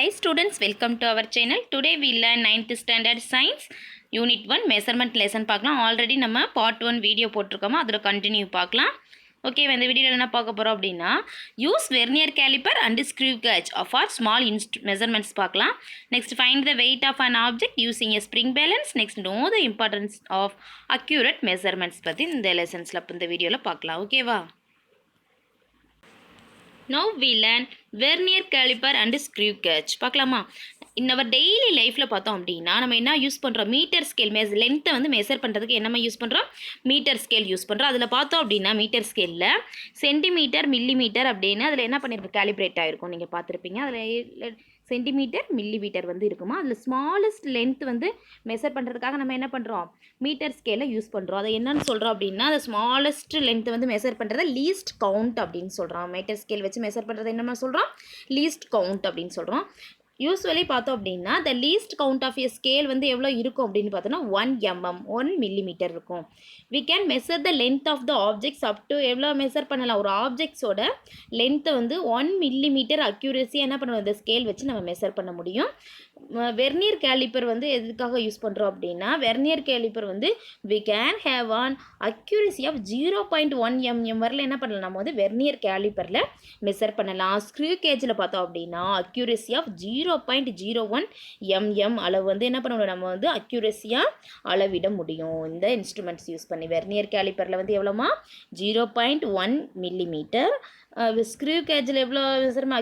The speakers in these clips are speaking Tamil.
Hi students, welcome to our channel. Today we learn 9th standard science unit 1 measurement lesson பார்க்கலாம். ஆல்ரெடி நம்ம part 1 வீடியோ போட்டிருக்கோமா, அதில் கண்டினியூ பார்க்கலாம். ஓகே, இந்த வீடியோவில் என்ன பார்க்க போகிறோம் அப்படின்னா use vernier caliper and screw gauge for small measurements பார்க்கலாம். Next find the weight of an object using a spring balance. Next know the importance of accurate measurements பற்றி இந்த லெசன்ஸில் இந்த வீடியோவில் பார்க்கலாம். ஓகேவா? Now we learn vernier caliper and screw gauge. பார்க்கலாமா? in our daily லைஃப்பில் பார்த்தோம் அப்படின்னா நம்ம என்ன யூஸ் பண்ணுறோம், மீட்டர் ஸ்கேல் லென்த்தை வந்து மெஷர் பண்ணுறதுக்கு என்னமா யூஸ் பண்ணுறோம், மீட்டர் ஸ்கேல் யூஸ் பண்ணுறோம். அதில் பார்த்தோம் அப்படின்னா மீட்டர் ஸ்கேலில் சென்டிமீட்டர் மில்லிமீட்டர் அப்படின்னு அதில் என்ன பண்ணியிருக்கோம், கேலிப்ரேட் ஆகிருக்கும். நீங்கள் பார்த்துருப்பீங்க. அதில் சென்டிமீட்டர் மில்லிமீட்டர் வந்து இருக்குமா. அதில் ஸ்மாலஸ்ட் லென்த் வந்து மெஷர் பண்ணுறதுக்காக நம்ம என்ன பண்ணுறோம், மீட்டர் ஸ்கேலை யூஸ் பண்ணுறோம். அதை என்னன்னு சொல்கிறோம் அப்படின்னா அந்த ஸ்மாலஸ்ட் லென்த் வந்து மெஷர் பண்ணுறத லீஸ்ட் கவுண்ட் அப்படின்னு சொல்கிறோம். மீட்டர் ஸ்கேல் வச்சு மெஷர் பண்ணுறது என்னமா சொல்கிறோம், லீஸ்ட் கவுண்ட் அப்படின்னு சொல்கிறோம். யூஸ்வலி பார்த்தோம் அப்படின்னா the least count of a scale வந்து எவ்வளோ இருக்கும் அப்படின்னு பார்த்தோன்னா 1 mm 1 millimeter இருக்கும். We can measure the length of the objects up to எவ்வளோ மெஷர் பண்ணலாம், ஒரு ஆப்ஜெக்ட்ஸோட லென்த்தை வந்து 1 millimeter அக்யூரேசியாக என்ன பண்ணுவோம், இந்த ஸ்கேல் வச்சு நம்ம மெஷர் பண்ண முடியும். வெர்னியர் கேலிப்பர் வந்து எதுக்காக யூஸ் பண்ணுறோம் அப்படின்னா வெர்னியர் கேலிப்பர் வந்து we can have an accuracy of 0.1 mm வரல என்ன பண்ணலாம், நம்ம வந்து வெர்னியர் கேலிப்பரில் மெஷர் பண்ணலாம். ஸ்க்ரூ கேஜில் பார்த்தோம் அப்படின்னா அக்யூரேசி ஆஃப் 0.01 mm அளவு வந்து என்ன பண்ணணும், நம்ம வந்து அக்யூரேசியாக அளவிட முடியும் இந்த இன்ஸ்ட்ருமெண்ட்ஸ் யூஸ் பண்ணி. வெர்னியர் கேலிப்பரில் வந்து எவ்வளோமா 0.1 millimeter. ஸ்க்ரூ கேஜில் எவ்வளோ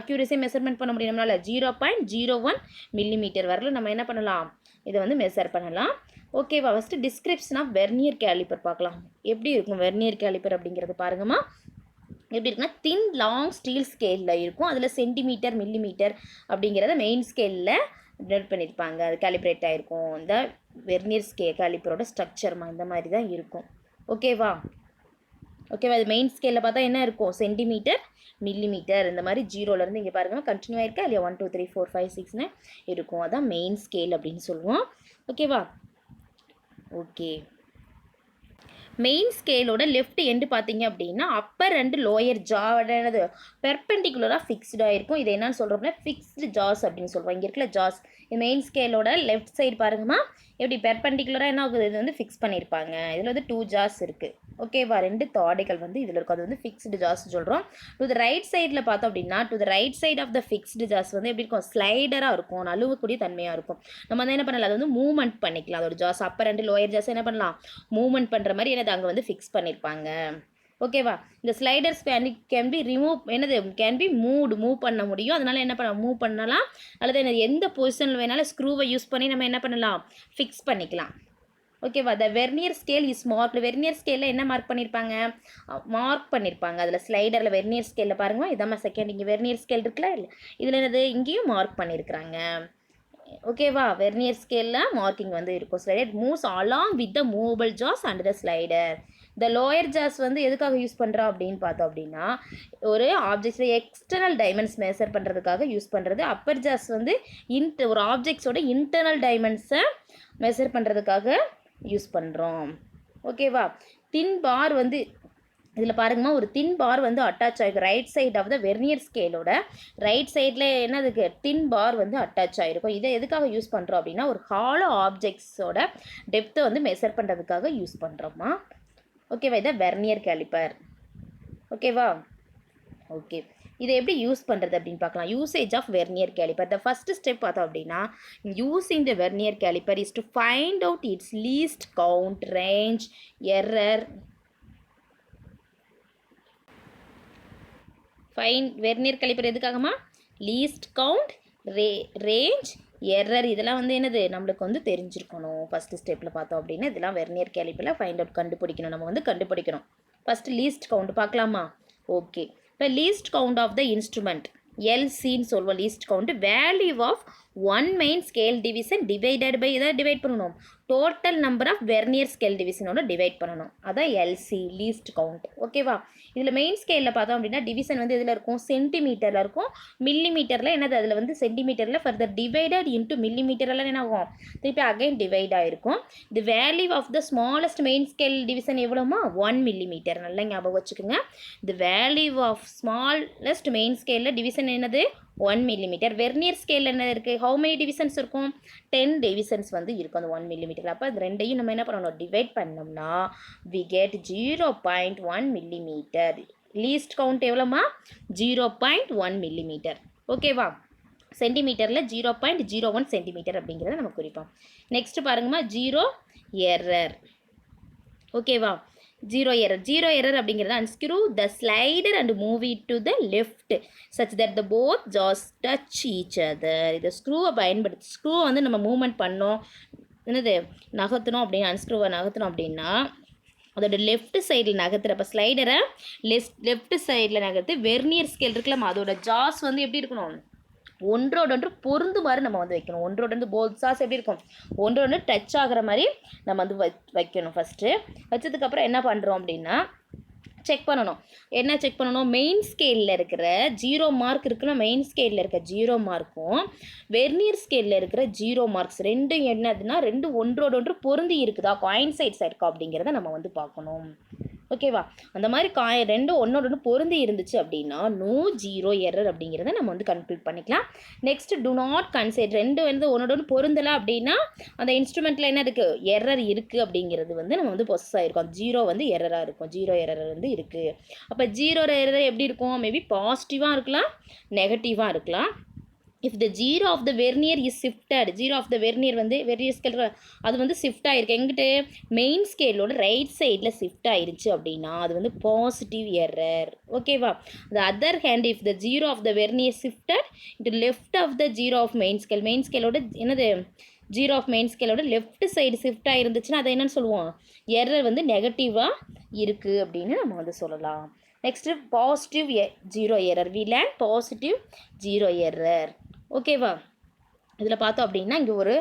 அக்யூரேசியாக மெஷர்மெண்ட் பண்ண முடியும் நம்மளால் 0.01 millimeter வரல நம்ம என்ன பண்ணலாம், இதை வந்து மெஷர் பண்ணலாம். ஓகேவா? First description of vernier caliper பார்க்கலாம். எப்படி இருக்கும் வெர்னியர் கேலிப்பர் அப்படிங்கிறது பாருங்கம்மா. எப்படி இருக்குன்னா தின் லாங் ஸ்டீல் ஸ்கேலில் இருக்கும். அதில் சென்டிமீட்டர் மில்லிமீட்டர் அப்படிங்கிறத மெயின் ஸ்கேலில் நோட் பண்ணியிருப்பாங்க. அது கேலிப்ரேட் ஆகிருக்கும். இந்த வெர்னியர் கேலிப்பரோட ஸ்ட்ரக்சர்மா இந்த மாதிரி தான் இருக்கும். ஓகேவா? ஓகேவா? அது மெயின் ஸ்கேலில் பார்த்தா என்ன இருக்கும், சென்டிமீட்டர் மில்லிமீட்டர் இந்த மாதிரி ஜீரோலேருந்து இங்கே பாருங்கள் கண்டினியூ ஆயிருக்கா இல்லையா, 1 2 3 4 5 6ன்னு இருக்கும். அதான் மெயின் ஸ்கேல் அப்படின்னு சொல்லுவோம். ஓகேவா? ஓகே, மெயின் ஸ்கேலோட லெஃப்ட் எண்டு பார்த்தீங்க அப்படின்னா அப்பர் அண்ட் லோயர் ஜாவோடது பெர்பெண்டிகுலராக ஃபிக்ஸ்டாக இருக்கும். இது என்னன்னு சொல்கிறோம்னா ஃபிக்ஸ்டு ஜாஸ் அப்படின்னு சொல்கிறோம். இங்கே இருக்கல ஜாஸ், மெயின் ஸ்கேலோட லெஃப்ட் சைடு பாருங்கம்மா எப்படி பெர்பெண்டிகுலராக என்ன ஆகுது, இது வந்து ஃபிக்ஸ் பண்ணியிருப்பாங்க. இதில் வந்து 2 ஜாஸ் இருக்குது. ஓகேவா? 2 தாடைகள் வந்து இதில் இருக்கும். அது வந்து ஃபிக்ஸ்டு ஜாஸ் சொல்கிறோம். டு த ரைட் சைடில் பார்த்தோம் அப்படின்னா to the right side of the fixed jaws வந்து எப்படி இருக்கும், ஸ்லைடராக இருக்கும், நழுவக்கூடிய தன்மையாக இருக்கும். நம்ம வந்து என்ன பண்ணலாம், அது வந்து மூவ்மெண்ட் பண்ணிக்கலாம். அதோட ஜாஸ் அப்பர் அண்ட் லோயர் ஜாஸ் என்ன பண்ணலாம், மூவ்மெண்ட் பண்ணுற மாதிரி என்னது அங்கே வந்து ஃபிக்ஸ் பண்ணியிருப்பாங்க. ஓகேவா? இந்த ஸ்லைடர்ஸ் கேன் பி ரிமூவ் என்னது கேன் பி மூவ் பண்ண முடியும். அதனால் என்ன பண்ணலாம், மூவ் பண்ணலாம். அல்லது எந்த பொசிஷனில் வேணாலும் ஸ்க்ரூவை யூஸ் பண்ணி நம்ம என்ன பண்ணலாம், ஃபிக்ஸ் பண்ணிக்கலாம். ஓகேவா? The vernier scale is mark. Vernier ஸ்கேலில் என்ன மார்க் பண்ணியிருப்பாங்க, மார்க் பண்ணியிருப்பாங்க. அதில் ஸ்லைடரில் வெர்னியர் ஸ்கேலில் பாருங்கள் இதாம்மா செகண்ட், இங்கே வெர்னியர் ஸ்கேல் இருக்குல்ல, இல்லை இதில் என்னது இங்கேயும் மார்க் பண்ணியிருக்கிறாங்க. ஓகேவா? வெர்னியர் ஸ்கேலில் மார்க்கிங் வந்து இருக்கும். Slider moves along with the movable jaws and the slider. The lower jaws வந்து எதுக்காக யூஸ் பண்ணுறோம் அப்படின்னு பார்த்தோம் அப்படின்னா ஒரு ஆப்ஜெக்ட்ஸில் எக்ஸ்டர்னல் டைமென்ஸ் மெஷர் பண்ணுறதுக்காக யூஸ் பண்ணுறது. அப்பர் ஜாஸ் வந்து ஒரு ஆப்ஜெக்ட்ஸோட இன்டர்னல் டைமென்ஸை மெஷர் பண்ணுறதுக்காக யூஸ் பண்ணுறோம். ஓகேவா? தின் பார் வந்து இதில் பாருங்கம்மா ஒரு தின் பார் வந்து அட்டாச் ஆகிருக்கும். Right side of the vernier ஸ்கேலோட ரைட் சைடில் என்னதுக்கு தின் பார் வந்து அட்டாச் ஆகிருக்கும். இதை எதுக்காக யூஸ் பண்ணுறோம் அப்படின்னா ஒரு ஹாலோ ஆப்ஜெக்ட்ஸோட டெப்த்தை வந்து மெஷர் பண்ணுறதுக்காக யூஸ் பண்ணுறோம்மா. ஓகேவா? இதை வெர்னியர் கேலிப்பர். ஓகேவா? ஓகே, இதை எப்படி யூஸ் பண்ணுறது அப்படின்னு பார்க்கலாம். Usage of vernier caliper. The first step பார்த்தோம் அப்படின்னா using the vernier caliper is to find out its least count, range, error. Vernier caliper எதுக்காகமா, லீஸ்ட் கவுண்ட், ரேஞ்ச், எரர் இதெல்லாம் வந்து என்னது நம்மளுக்கு வந்து தெரிஞ்சிருக்கணும். ஃபஸ்ட்டு ஸ்டெப்பில் பார்த்தோம் அப்படின்னா இதெல்லாம் வெர்னியர் கேலிப்பரில் ஃபைண்ட் அவுட் கண்டுபிடிக்கணும். நம்ம வந்து கண்டுபிடிக்கணும். ஃபஸ்ட்டு லீஸ்ட் கவுண்ட் பார்க்கலாமா. ஓகே, இப்போ least count of the instrument எல்சின்னு சொல்லுவோம். Least count value of 1 main scale division divided by இதை டிவைட் பண்ணணும் total number of vernier scale டிவிஷனோட டிவைட் பண்ணணும். அதான் எல்சி லீஸ்ட் கவுண்ட். ஓகேவா? இதில் மெயின் ஸ்கேலில் பார்த்தோம் அப்படின்னா டிவிஷன் வந்து இதில் இருக்கும் சென்டிமீட்டரில் இருக்கும். மில்லிமீட்டரில் என்னது அதில் வந்து சென்டிமீட்டரில் ஃபர்தர் டிவைடட் இன்ட்டு மில்லிமீட்டரெல்லாம் என்ன ஆகும், திருப்பி அகைன் டிவைட் ஆகிருக்கும். The value of the smallest main scale division எவ்வளோமா 1 millimeter. நல்லா ஞாபகம் வச்சுக்கோங்க. The value of smallest main ஸ்கேலில் டிவிஷன் என்னது 1 மில்லிமீட்டர். வெர்னியர் ஸ்கேல் என்ன இருக்குது, ஹவு மெனி டிவிஷன்ஸ் இருக்கும், 10 டிவிஷன்ஸ் வந்து இருக்கும் அந்த 1 மில்லிமீட்டர். அப்போ அது ரெண்டையும் நம்ம என்ன பண்ணணும், டிவைட் பண்ணோம்னா we get 0.1 millimetre. Least count எவ்வளோமா, 0.1 மில்லிமீட்டர். ஓகேவா, சென்டிமீட்டரில் 0.01 சென்டிமீட்டர் அப்படிங்கிறத நம்ம குறிப்போம். நெக்ஸ்ட் பாருங்கம்மா, ஜீரோ எரர். ஓகேவா, ஜீரோ எரர் அப்படிங்கிறது unscrew the slider and move it to the left such that the both jaws touch each other. இதை ஸ்க்ரூவை பயன்படுத்தி ஸ்க்ரூவை வந்து நம்ம மூவ்மெண்ட் பண்ணோம், என்னது நகர்த்தணும் அப்படின்னு, அன்ஸ்க்ரூவை நகர்த்தணும் அப்படின்னா அதோட லெஃப்ட் சைடில் நகர்த்துறப்ப ஸ்லைடரை லெஃப்ட் சைடில் நகர்த்து வெர்னியர் ஸ்கேல் இருக்குல்லம்மா அதோட ஜாஸ் வந்து எப்படி இருக்கணும், ஒன்றோடொன்று பொருந்து மாதிரி நம்ம வந்து வைக்கணும். ஒன்றோடொன்று போத் சாஸ் எப்படி இருக்கும், ஒன்றோடொன்று டச் ஆகிற மாதிரி நம்ம வந்து வைக்கணும். ஃபஸ்ட்டு வச்சதுக்கப்புறம் என்ன பண்ணுறோம் அப்படின்னா செக் பண்ணணும். என்ன செக் பண்ணணும், மெயின் ஸ்கேலில் இருக்கிற 0 மார்க் இருக்குன்னா மெயின் ஸ்கேலில் இருக்க 0 மார்க்கும் வெர்னியர் ஸ்கேலில் இருக்கிற 0 மார்க்ஸ் ரெண்டும் என்னதுன்னா ரெண்டும் ஒன்றோடொன்று பொருந்தி இருக்குதா, காயின் சைட்ஸாக இருக்கா அப்படிங்கிறத நம்ம வந்து பார்க்கணும். ஓகேவா, அந்த மாதிரி ரெண்டும் ஒன்று பொருந்தி இருந்துச்சு அப்படின்னா நோ ஜீரோ எரர் அப்படிங்கிறத நம்ம வந்து கன்க்ளூட் பண்ணிக்கலாம். நெக்ஸ்ட் டு நாட் கன்சிடர், ரெண்டு வந்து ஒன்று பொருந்தலை அப்படின்னா அந்த இன்ஸ்ட்ருமெண்ட்டில் என்ன இருக்குது, எரர் இருக்குது அப்படிங்கிறது வந்து நம்ம வந்து பொசஸ் ஆகிருக்கும். ஜீரோ வந்து எரராக இருக்கும், ஜீரோ எரர் வந்து இருக்குது. அப்போ ஜீரோ எரர் எப்படி இருக்கும், மேபி பாசிட்டிவாக இருக்கலாம், நெகட்டிவாக இருக்கலாம். If the zero of the vernier is shifted, zero of the vernier வந்து வெர்னியர் ஸ்கேல் அது வந்து ஷிஃப்ட் ஆகிருக்கு எங்கிட்ட மெயின் ஸ்கேலோட ரைட் சைடில் ஷிஃப்ட் ஆயிருச்சு அப்படின்னா அது வந்து பாசிட்டிவ் எரர். ஓகேவா, the other hand if the zero of the vernier shifted into left of the zero of main scale, main ஸ்கேலோட என்னது ஜீரோ ஆஃப் மெயின் ஸ்கேலோட லெஃப்ட் சைடு ஷிஃப்ட் ஆகிருந்துச்சுன்னா அதை என்னென்னு சொல்லுவோம், எரர் வந்து நெகட்டிவாக இருக்குது அப்படின்னு நம்ம வந்து சொல்லலாம். Next positive zero error, we learn positive zero error. ஓகேவா, இதில் பார்த்தோம் அப்படின்னா இங்கே ஒரு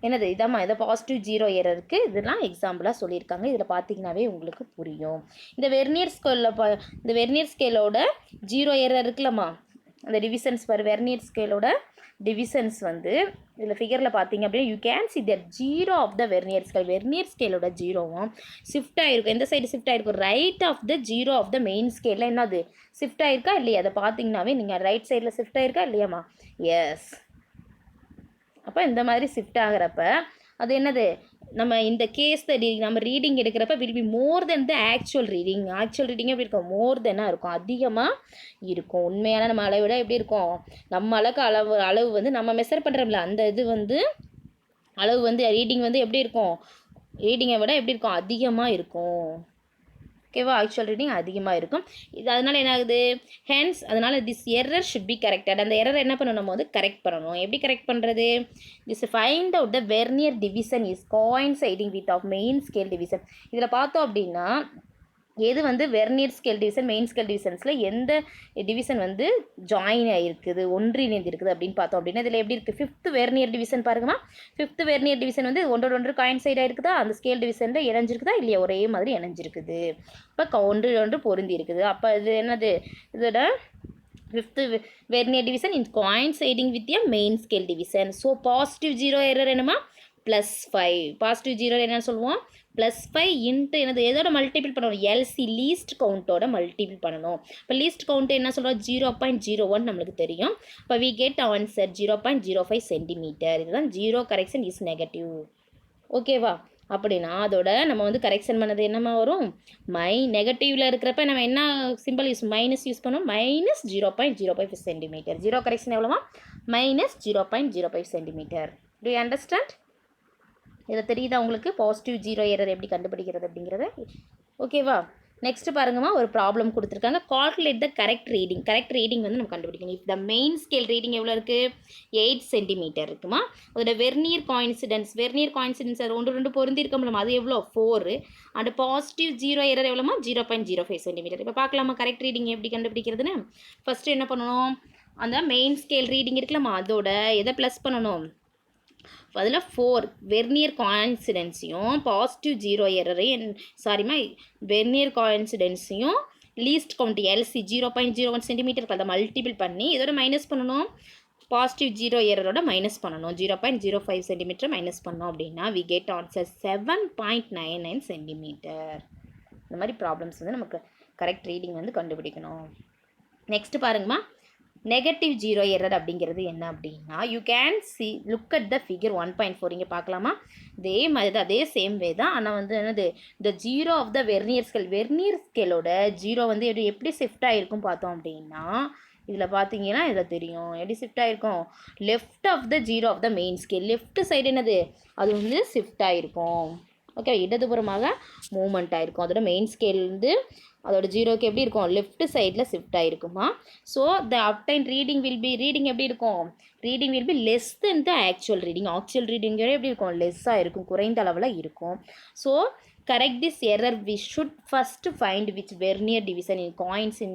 என்னது இதாம்மா இதை பாசிட்டிவ் ஜீரோ எரருக்கு இதெல்லாம் எக்ஸாம்பிளாக சொல்லியிருக்காங்க. இதில் பார்த்தீங்கன்னாவே உங்களுக்கு புரியும். இந்த வெர்னியர் இந்த வெர்னியர் ஸ்கேலோட ஜீரோ எரர் இருக்குல்லம்மா அந்த டிவிஷன்ஸ் வெர்னியர் ஸ்கேலோட டிவிஷன்ஸ் வந்து இதில் ஃபிகரில் பார்த்தீங்க அப்படின்னா you can see that zero of the vernier ஸ்கேலோட ஜீரோவும் ஷிஃப்ட் ஆகிருக்கும். எந்த சைடு ஷிஃப்ட் ஆகிருக்கும், right of the zero of the main ஸ்கேலில் என்னது ஷிஃப்ட் ஆகிருக்கா இல்லையா, அதை பார்த்தீங்கன்னாவே நீங்கள் ரைட் சைடில் ஷிஃப்ட் ஆகிருக்கா இல்லையாம்மா, எஸ். அப்போ இந்த மாதிரி ஷிஃப்ட் ஆகிறப்ப அது என்னது, நம்ம இந்த கேஸ் நம்ம ரீடிங் எடுக்கிறப்ப will be more then the actual reading. Actual reading எப்படி இருக்கும், மோர் தென்னாக இருக்கும், அதிகமாக இருக்கும். உண்மையான நம்ம அளவை விட எப்படி இருக்கும், நம்ம அளவு வந்து நம்ம மெஷர் பண்ணுறோம்ல அந்த இது வந்து அளவு வந்து ரீடிங் வந்து எப்படி இருக்கும், ரீடிங்கை விட எப்படி இருக்கும், அதிகமாக இருக்கும். ஓகேவா, ஆக்சுவல் ரீடிங் அதிகமாக இருக்கும். இது அதனால் என்ன ஆகுது, ஹென்ஸ் அதனால் this error should be corrected. அந்த எரர் என்ன பண்ணணும், நம்ம வந்து கரெக்ட் பண்ணணும். எப்படி கரெக்ட் பண்ணுறது, this find out the vernier division is coinciding with of main scale division. இதில் பார்த்தோம் அப்படின்னா எது வந்து vernier scale division main scale டிவிஷன்ஸில் எந்த டிவிஷன் வந்து ஜாயின் ஆகிருக்குது, ஒன்றிணைந்து இருக்குது அப்படின்னு பார்த்தோம் அப்படின்னா இதில் எப்படி இருக்குது, 5th வெர்னியர் டிவிஷன் பாருங்கம்மா. 5th வெர்னியர் டிவிஷன் வந்து ஒன்று காயின்சைடாக இருக்குதா, அந்த ஸ்கேல் டிவிஷனில் இணைஞ்சிருக்குதா இல்லையா, ஒரே மாதிரி இணைஞ்சிருக்குது. இப்போ ஒன்று பொருந்தி இருக்குது. அப்போ இது என்னது, இதோட 5th vernier division in coinciding with a main scale division. So positive zero error என்னமா +5. பாசிட்டிவ் ஜீரோ என்னன்னு சொல்லுவோம், +5 இன்ட்டு என்னது எதோட மல்டிபிள் பண்ணணும், எல்சி லீஸ்ட் கவுண்ட்டோட மல்டிபிள் பண்ணணும். இப்போ லீஸ்ட் கவுண்ட் என்ன சொல்கிறோம், 0.01 நம்மளுக்கு தெரியும். இப்போ வி கெட் ஆன்சர் 0.05 சென்டிமீட்டர். இதுதான் ஜீரோ கரெக்ஷன் இஸ் நெகட்டிவ். ஓகேவா, அப்படின்னா அதோட நம்ம வந்து கரெக்ஷன் பண்ணது என்னமா வரும், நெகட்டிவில் இருக்கிறப்ப நம்ம என்ன சிம்பிள் மைனஸ் யூஸ் பண்ணோம், -0.05 சென்டிமீட்டர். ஜீரோ கரெக்ஷன் எவ்வளோமா, -0.05 சென்டிமீட்டர். Do you understand? இதில் தெரியுதா உங்களுக்கு பாசிட்டிவ் ஜீரோ எரர் எப்படி கண்டுபிடிக்கிறது அப்படிங்கிறத. ஓகேவா, நெக்ஸ்ட்டு பாருங்கம்மா ஒரு ப்ராப்ளம் கொடுத்துருக்காங்க. கால்குலேட் த கரெக்ட் ரீடிங் வந்து நம்ம கண்டுபிடிக்கணும். If the main scale reading எவ்வளோ இருக்குது, 8 சென்டிமீட்டர் இருக்குமா. அதோட வெர்னியர் காயின்சிடென்ஸ் அது ஒன்று பொருந்தி இருக்கோம்ல அது எவ்வளோ 4. அண்ட் பாசிட்டிவ் ஜீரோ எரர் எவ்வளோமா 0.05 சென்டிமீட்டர். இப்போ பார்க்கலாமா கரெக்ட் ரீடிங் எப்படி கண்டுபிடிக்கிறதுன்னு. ஃபஸ்ட்டு என்ன பண்ணணும், அந்த மெயின் ஸ்கேல் ரீடிங் இருக்குல்லம்மா அதோட எதை ப்ளஸ் பண்ணணும், அதில் 4 வெர்னியர் கோயின்சிடென்ஸையும் பாசிட்டிவ் ஜீரோ எரரையும் வெர்னியர் கோயின்சிடென்ஸையும் லீஸ்ட் கவுண்ட் எல்சி 0.01 சென்டிமீட்டருக்கு அதை மல்டிபிள் பண்ணி இதோட மைனஸ் பண்ணணும், பாசிட்டிவ் ஜீரோ எரரோட மைனஸ் பண்ணணும், 0.05 சென்டிமீட்டர் மைனஸ் பண்ணோம் அப்படின்னா வி கெட் ஆன்சர் 7.99 சென்டிமீட்டர். இந்த மாதிரி ப்ராப்ளம்ஸ் வந்து நமக்கு கரெக்ட் ரீடிங் வந்து கண்டுபிடிக்கணும். நெக்ஸ்ட்டு பாருங்கம்மா நெகட்டிவ் ஜீரோ எரர் அப்படிங்கிறது என்ன அப்படின்னா you can look at the figure 1.4 இங்கே பார்க்கலாமா இதே மாதிரி தான் அதே சேம் வே தான் ஆனால் வந்து என்னது இந்த ஜீரோ ஆஃப் த வெர்னியர் ஸ்கேலோட ஜீரோ வந்து எப்படி ஷிஃப்ட் ஆகிருக்கும் பார்த்தோம் அப்படின்னா இதில் பார்த்தீங்கன்னா இதில் தெரியும் எப்படி ஷிஃப்ட் ஆகிருக்கும் left of the zero of the main scale left side என்னது அது வந்து ஷிஃப்ட் ஆகிருக்கும் ஓகே இடதுபுறமாக மூவ்மெண்ட் ஆகிருக்கும் அதோட மெயின் ஸ்கேல்லேருந்து அதோட ஜீரோக்கு எப்படி இருக்கும் லெஃப்ட் சைடில் ஷிஃப்ட் ஆகிருக்குமா ஸோ த அப்டைன் ரீடிங் எப்படி இருக்கும் reading will be less than the actual reading எப்படி இருக்கும் லெஸ்ஸாக இருக்கும் குறைந்த அளவில் இருக்கும் so correct this error we should first find which vernier division in coins in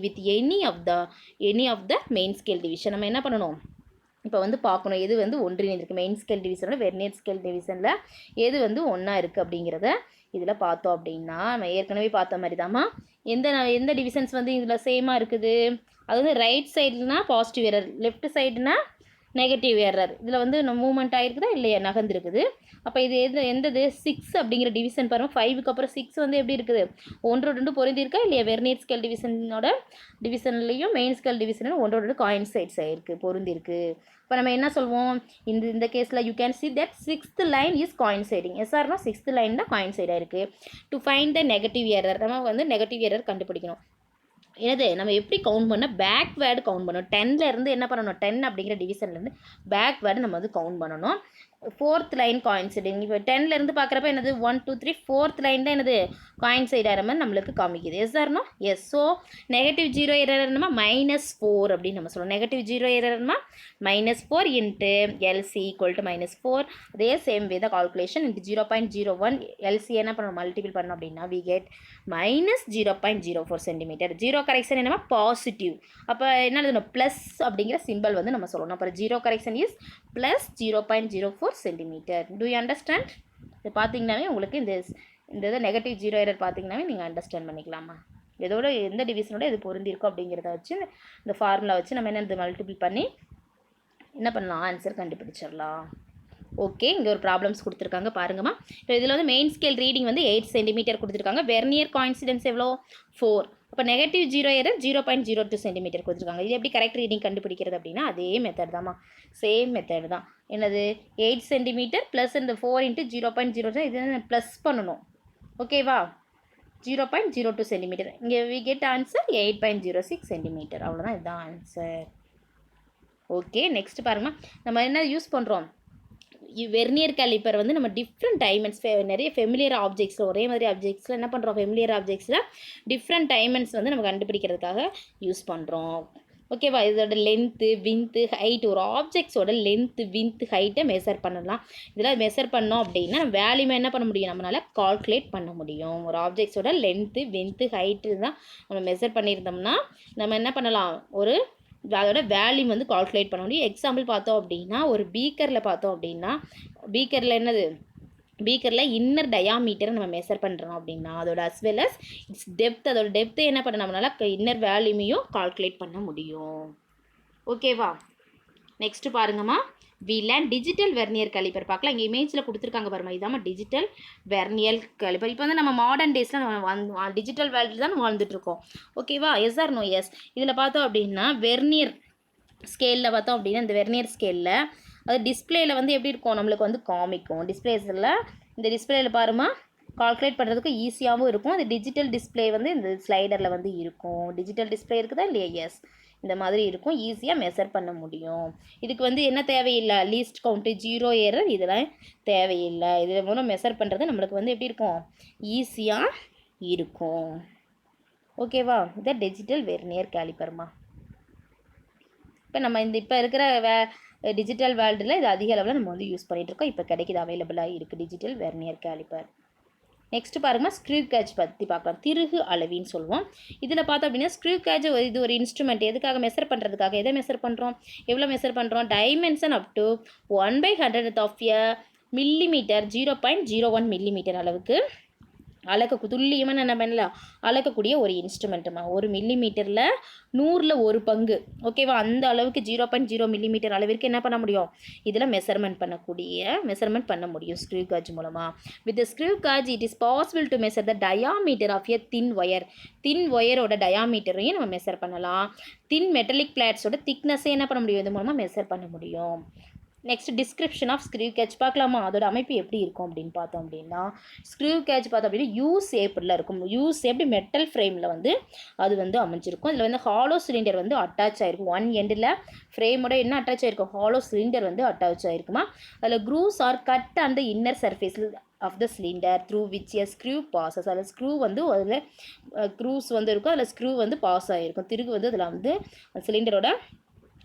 with any of the main scale division நம்ம என்ன பண்ணணும் இப்போ வந்து பார்க்கணும் எது வந்து ஒன்றிணைந்திருக்கு மெயின் ஸ்கேல் டிவிஷனோட வெர்னியர் ஸ்கேல் டிவிஷனில் எது வந்து ஒன்றா இருக்குது அப்படிங்கிறத இதில் பார்த்தோம் அப்படின்னா நம்ம ஏற்கனவே பார்த்த மாதிரி தாம்மா எந்த டிவிஷன்ஸ் வந்து இதில் சேமாக இருக்குது அது வந்து ரைட் சைடுனா பாசிட்டிவ் எரர் லெஃப்ட் சைடுனா நெகட்டிவ் எரர் இதில் வந்து மூவ்மெண்ட் ஆகிருக்குதா இல்லையா நகர்ந்துருக்குது அப்போ இது எந்தது 6 அப்படிங்கிற டிவிஷன் பாருங்கள் 5க்கு அப்புறம் 6 வந்து எப்படி இருக்குது 1 பொருந்தி இருக்கா இல்லையா வெர்னியர் ஸ்கேல் டிவிஷன்லையும் மெயின் ஸ்கேல் டிவிஷனும் 1 காயின்சைட்ஸ் ஆகிருக்கு பொருந்திருக்கு இப்போ நம்ம என்ன சொல்வோம் இந்த கேஸில் you can see that 6th line is coinciding எஸ்ஆர்னா 6th லைன் தான் காயின்சைடாக இருக்குது to find the negative error நம்ம வந்து நெகட்டிவ் எரர் கண்டுபிடிக்கணும் என்னது நம்ம எப்படி கவுண்ட் பண்ணால் பேக்வேர்டு கவுண்ட் பண்ணணும் 10லேருந்து என்ன பண்ணணும் 10 அப்படிங்கிற டிவிஷன்லேருந்து பேக்வேர்டு நம்ம வந்து கவுண்ட் பண்ணணும் 4th லைன் காயின்சைடிங் இப்போ 10லேருந்து பார்க்குறப்ப என்னது 1 2 3 4th லைன் தான் என்னது காயின்சைட் ஆகிற மாதிரி நம்மளுக்கு காமிக்குது yes or no yes so negative zero error என்னமா -4 அப்படின்னு நம்ம சொல்லுவோம் நெகட்டிவ் ஜீரோ எரர் என்னமா -4 இன்ட்டு எல்சி ஈக்குவல் டு -4 அதே சேம் வே தான் கால்குலேஷன் இன்ட்டு 0.01 எல்சி என்ன பண்ணணும் மல்டிபிள் பண்ணோம் அப்படின்னா we get -0.04 centimetre zero correction என்னமா பாசிட்டிவ் அப்போ என்ன எழுதணும் ப்ளஸ் அப்படிங்கிற சிம்பிள் வந்து நம்ம சொல்லணும் அப்புறம் zero correction is +0.04 centimetre do you understand இது பார்த்தீங்கன்னாவே உங்களுக்கு இந்த நெகட்டிவ் ஜீரோ எரர் பார்த்தீங்கன்னாவே நீங்கள் அண்டர்ஸ்டாண்ட் பண்ணிக்கலாமா இதோட எந்த டிவிஷனோட இது பொருந்திருக்கும் அப்படிங்கிறத வச்சு இந்த ஃபார்முலா வச்சு நம்ம என்ன மல்டிபிள் பண்ணி என்ன பண்ணலாம் ஆன்சர் கண்டுபிடிச்சிடலாம் ஓகே இங்கே ஒரு ப்ராப்ளம்ஸ் கொடுத்துருக்காங்க பாருங்கம்மா இப்போ இதில் வந்து மெயின் ஸ்கேல் ரீடிங் வந்து 8 சென்டிமீட்டர் கொடுத்துருக்காங்க வெர்னியர் காயின்சிடென்ஸ் எவ்வளோ 4 அப்போ நெகட்டிவ் ஜீரோ எரர் 0.02 சென்டிமீட்டர் கொடுத்துருக்காங்க இது எப்படி கரெக்ட் ரீடிங் கண்டுபிடிக்கிறது அப்படின்னா அதே மெத்தட் தாம்மா சேம் மெத்தட் தான் என்னது 8 சென்டிமீட்டர் ப்ளஸ் இந்த 4 இன்ட்டு 0.02 இது ப்ளஸ் பண்ணணும் ஓகேவா 0.02 சென்டிமீட்டர் இங்கே வி கெட் ஆன்சர் 8.06 சென்டிமீட்டர் அவ்வளோதான் இதுதான் ஆன்சர் ஓகே நெக்ஸ்ட் பாருங்கம்மா நம்ம என்ன யூஸ் பண்ணுறோம் வெர்னியர் கேலிப்பர் வந்து நம்ம டிஃப்ரெண்ட் டைமெண்ட்ஸ் நிறைய ஃபெமிலியர் ஆப்ஜெக்ட்ஸில் ஒரே மாதிரி ஆப்ஜெக்ட்ஸில் என்ன பண்ணுறோம் ஃபெமிலியர் ஆப்ஜெக்ட்ஸில் டிஃப்ரெண்ட் டைமெண்ட்ஸ் வந்து நம்ம கண்டுபிடிக்கிறதுக்காக யூஸ் பண்ணுறோம் ஓகேவா இதோட லென்த்து வின்த்து ஹைட் ஒரு ஆப்ஜெக்ட்ஸோட லென்த்து வின்த்து ஹைட்டை மெஷர் பண்ணலாம் இதெல்லாம் மெஷர் பண்ணோம் அப்படின்னா வேல்யூமே என்ன பண்ண முடியும் நம்மளால் கால்குலேட் பண்ண முடியும் ஒரு ஆப்ஜெக்ட்ஸோட லென்த்து வின்த்து ஹைட்டு தான் நம்ம மெஷர் பண்ணியிருந்தோம்னா நம்ம என்ன பண்ணலாம் ஒரு அதோட வேல்யூம் வந்து கால்குலேட் பண்ண முடியும் எக்ஸாம்பிள் பார்த்தோம் அப்படின்னா ஒரு பீக்கரில் பார்த்தோம் அப்படின்னா பீக்கரில் இன்னர் டயாமீட்டரை நம்ம மெஷர் பண்ணுறோம் அப்படின்னா அதோட as well as its depth அதோட டெப்த்தை என்ன பண்ண நம்மளால் இன்னர் வேல்யூமையும் கால்குலேட் பண்ண முடியும் ஓகேவா நெக்ஸ்ட்டு பாருங்கம்மா டிஜிட்டல் வெர்னியர் கேலிப்பர் பார்க்கலாம் இங்கே இமேஜில் கொடுத்துருக்காங்க பாருமா இதாம்மா டிஜிட்டல் வெர்னியர் கேலிப்பர் இப்போ வந்து நம்ம மாடர்ன் டேஸில் நம்ம டிஜிட்டல் வேர்ல்டு தான் வாழ்ந்துட்டுருக்கோம் ஓகேவா எஸ் ஆர் நோ எஸ் இதில் பார்த்தோம் அப்படின்னா வெர்னியர் ஸ்கேலில் பார்த்தோம் அப்படின்னா இந்த வெர்னியர் ஸ்கேலில் அது டிஸ்பிளேயில் வந்து எப்படி இருக்கும் நம்மளுக்கு வந்து காமிக்கும் டிஸ்பிளேஸில் இந்த டிஸ்பிளேயில் பாருமா கால்குலேட் பண்ணுறதுக்கு ஈஸியாகவும் இருக்கும் அது டிஜிட்டல் டிஸ்பிளே வந்து இந்த ஸ்லைடரில் வந்து இருக்கும் டிஜிட்டல் டிஸ்பிளே இருக்குதா இல்லையா எஸ் இந்த மாதிரி இருக்கும் ஈஸியாக மெஷர் பண்ண முடியும் இதுக்கு வந்து என்ன தேவையில்லை லீஸ்ட் கவுண்ட்டு ஜீரோ எரர் இதெல்லாம் தேவையில்லை இதில் மூலம் மெஷர் பண்ணுறது நம்மளுக்கு வந்து எப்படி இருக்கும் ஈஸியாக இருக்கும் ஓகேவா இதை டிஜிட்டல் வெர்னியர் கேலிப்பர்மா இப்போ நம்ம இப்போ இருக்கிற டிஜிட்டல் வேர்ல்டில் இது அதிக அளவில் நம்ம வந்து யூஸ் பண்ணிகிட்ருக்கோம் இப்போ கிடைக்கிது அவைலபிளாக இருக்குது டிஜிட்டல் வெர்னியர் கேலிப்பர் நெக்ஸ்ட்டு பாருங்கள் ஸ்க்ரூ கேஜ் பற்றி பார்க்கலாம் திருகு அளவின்னு சொல்லுவோம் இதில் பார்த்தோம் அப்படின்னா ஸ்க்ரூ கேஜ் இது ஒரு இன்ஸ்ட்ருமெண்ட் எதுக்காக மெஷர் பண்ணுறதுக்காக எதை மெஷர் பண்ணுறோம் எவ்வளோ மெஷர் பண்ணுறோம் dimension up to 1/100th of a millimetre 0.01 millimetre அளவுக்கு துல்லியமாக என்ன பண்ணலாம், அளக்கக்கூடிய ஒரு இன்ஸ்ட்ருமெண்ட்டுமா. 1 மில்லிமீட்டரில் 100ல் 1 பங்கு, ஓகேவா, அந்த அளவுக்கு 0.0 மில்லிமீட்டர் அளவிற்கு என்ன பண்ண முடியும், இதில் மெஷர்மெண்ட் பண்ண முடியும் ஸ்க்ரூ காஜ் மூலமாக. With screw gauge it is possible to measure the diameter of a thin ஒயரோட டயாமீட்டரையும் நம்ம மெஷர் பண்ணலாம். தின் மெட்டலிக் பிளேட்ஸோட திக்னஸை என்ன பண்ண முடியும், இது மூலமாக மெஷர் பண்ண முடியும். Next description of screw gauge பார்க்கலாமா. அதோட அமைப்பு எப்படி இருக்கும் அப்படின்னு பார்த்தோம் அப்படின்னா, ஸ்க்ரூ கேஜ் பார்த்தோம் அப்படின்னா யூ ஷேப்பில் இருக்கும். யூ ஷேப்டு மெட்டல் ஃப்ரேமில் வந்து அது வந்து அமைஞ்சிருக்கும். இதில் வந்து ஹாலோ சிலிண்டர் வந்து அட்டாச் ஆகிருக்கும். ஒன் எண்டில் ஃப்ரேமோட என்ன அட்டாச் ஆகிருக்கும், ஹாலோ சிலிண்டர் வந்து அட்டாச் ஆகிருக்குமா. அதில் grooves are cut and inner சர்ஃபேஸில் of the cylinder through which a screw passes. அதில் ஸ்க்ரூ வந்து அதில் க்ரூஸ் வந்து இருக்கும், அதில் ஸ்க்ரூ வந்து பாஸ் ஆகிருக்கும். திருகு வந்து அதில் வந்து சிலிண்டரோட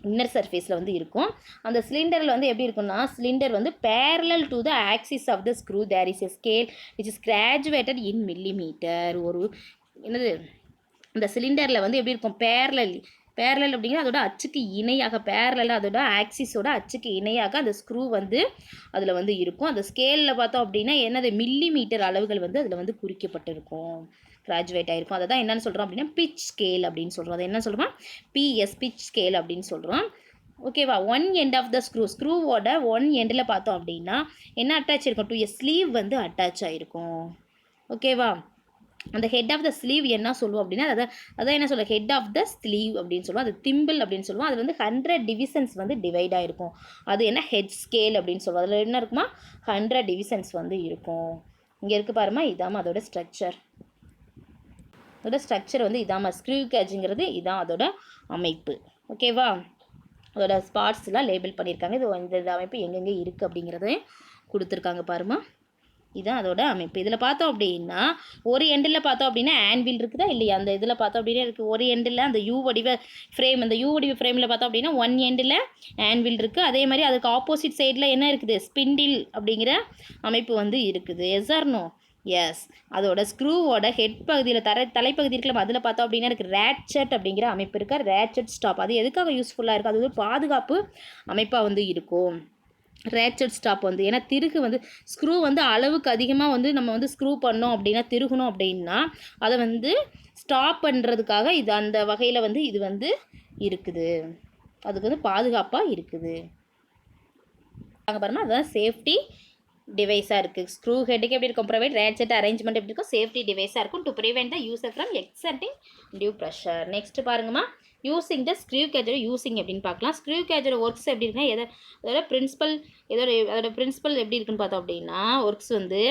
இன்னர் சர்ஃபேஸில் வந்து இருக்கும். அந்த சிலிண்டரில் வந்து எப்படி இருக்குன்னா, சிலிண்டர் வந்து parallel to the axis of the screw there is a scale which is graduated in millimetre. என்னது, இந்த சிலிண்டரில் வந்து எப்படி இருக்கும், பேரலல் அப்படிங்கிற அதோட அச்சுக்கு இணையாக, பேரலில் அதோட ஆக்சிஸோட அச்சுக்கு இணையாக அந்த ஸ்க்ரூ வந்து அதில் வந்து இருக்கும். அந்த ஸ்கேலில் பார்த்தோம் அப்படின்னா என்னது, மில்லிமீட்டர் அளவுகள் வந்து அதில் வந்து குறிக்கப்பட்டிருக்கும், கிராஜுவேட் ஆகிருக்கும். அதை தான் என்னென்னு சொல்கிறோம் அப்படின்னா பிச் ஸ்கேல் அப்படின்னு சொல்கிறோம். அதை என்ன சொல்கிறோம், பிஎஸ் பிச் ஸ்கேல் அப்படின்னு சொல்கிறோம். ஓகேவா. ஒன் எண்ட் ஆஃப் த ஸ்க்ரூவோட ஒன் எண்டில் பார்த்தோம் அப்படின்னா என்ன அட்டாச் இருக்கும், டு எ ஸ்லீவ் வந்து அட்டாச் ஆகிருக்கும். ஓகேவா. அந்த ஹெட் ஆஃப் த ஸ்லீவ் என்ன சொல்லுவோம் அப்படின்னா, அதான் என்ன சொல்லுவோம், ஹெட் ஆஃப் த ஸ்லீவ் அப்படின்னு சொல்லுவோம். அது திம்பிள் அப்படின்னு சொல்லுவோம். அது வந்து 100 டிவிஷன்ஸ் வந்து டிவைட் ஆகிருக்கும். அது என்ன, ஹெட் ஸ்கேல் அப்படின்னு சொல்லுவோம். அதில் என்ன இருக்குமா, 100 டிவிஷன்ஸ் வந்து இருக்கும். இங்கே இருக்குது பாருமா, இதாமல் அதோட ஸ்ட்ரக்சர். வந்து இதாம்மா ஸ்க்ரூ கேஜுங்கிறது இதான் அதோட அமைப்பு. ஓகேவா. அதோட ஸ்பாட்ஸ்லாம் லேபிள் பண்ணியிருக்காங்க. இந்த அமைப்பு எங்கெங்கே இருக்குது அப்படிங்கிறதையும் கொடுத்துருக்காங்க பாருமா. இதுதான் அதோட அமைப்பு. இதில் பார்த்தோம் அப்படின்னா ஒரு எண்டில் பார்த்தோம் அப்படின்னா ஆன்வில் இருக்குதா இல்லையா, அந்த இதில் பார்த்தோம் அப்படின்னா இருக்குது. ஒரு எண்டில் அந்த யூ வடிவ ஃப்ரேமில் பார்த்தோம் அப்படின்னா ஒன் எண்டில் ஆன்வில் இருக்குது. அதே மாதிரி அதுக்கு ஆப்போசிட் சைடில் என்ன இருக்குது, ஸ்பிண்டில் அப்படிங்கிற அமைப்பு வந்து இருக்குது. Yes or no, yes. அதோட ஸ்க்ரூவோட ஹெட் பகுதியில் தலைப்பகுதி இருக்கலாம், அதில் பார்த்தோம் அப்படின்னா இருக்குது ரேட்சட் அப்படிங்கிற அமைப்பு இருக்கா, ரேட்சட் ஸ்டாப். அது எதுக்காக யூஸ்ஃபுல்லாக இருக்குது, அது ஒரு பாதுகாப்பு அமைப்பாக வந்து இருக்கும். ரேட்சட் ஸ்டாப் வந்து ஏன்னா திருகு வந்து ஸ்க்ரூ வந்து அளவுக்கு அதிகமாக வந்து நம்ம வந்து ஸ்க்ரூ பண்ணோம் அப்படின்னா, திருகணும் அப்படின்னா அதை வந்து ஸ்டாப் பண்ணுறதுக்காக இது அந்த வகையில் வந்து இது வந்து இருக்குது. அதுக்கு வந்து பாதுகாப்பாக இருக்குது. அங்கே பாருங்கள், அதுதான் சேஃப்டி டிவைஸாக இருக்குது. ஸ்க்ரூ ஹெட்டுக்கு எப்படி இருக்கும், ப்ரைவேட் ரேட்செட் அரேஞ்ச்மெண்ட் எப்படி இருக்கும், சேஃப்டி டிவைஸாக இருக்கும் to prevent the user from exerting due pressure. Next பாருங்கம்மா, யூஸிங் த ஸ்க்ரூ கேஜோட யூஸிங் எப்படின்னு பார்க்கலாம். ஸ்க்ரூ கேஜோட ஒர்க்ஸ் எப்படி இருக்குன்னா, அதோட பிரின்சிபல் எப்படி இருக்குன்னு பார்த்தோம் அப்படின்னா, ஒர்க்ஸ் வந்து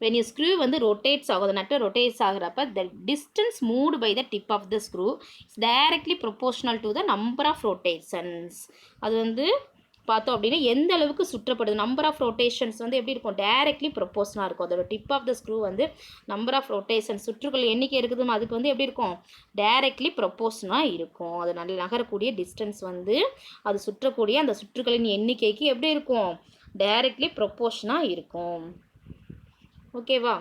when a screw வந்து ரொட்டேட்ஸ் ஆகும், அந்த நட்டு rotates ஆகிறப்ப the distance moved by the tip of the screw is directly proportional to the number of rotations. அது வந்து பார்த்தோம் அப்படின்னா எந்த அளவுக்கு சுற்றப்படுது, நம்பர் ஆஃப் ரொட்டேஷன்ஸ் வந்து எப்படி இருக்கும், டைரக்ட்லி ப்ரொப்போஷனாக இருக்கும். அதோட டிப் ஆஃப் த ஸ்க்ரூ வந்து நம்பர் ஆஃப் ரொட்டேஷன்ஸ் சுற்றுகள் எண்ணிக்கை இருக்குது, அதுக்கு வந்து எப்படி இருக்கும், டைரக்ட்லி ப்ரொப்போஷனாக இருக்கும். அது நல்ல நகரக்கூடிய டிஸ்டன்ஸ் வந்து அது சுற்றக்கூடிய அந்த சுற்றுகளின் எண்ணிக்கைக்கு எப்படி இருக்கும், டைரக்ட்லி ப்ரொப்போஷனாக இருக்கும். ஓகேவா.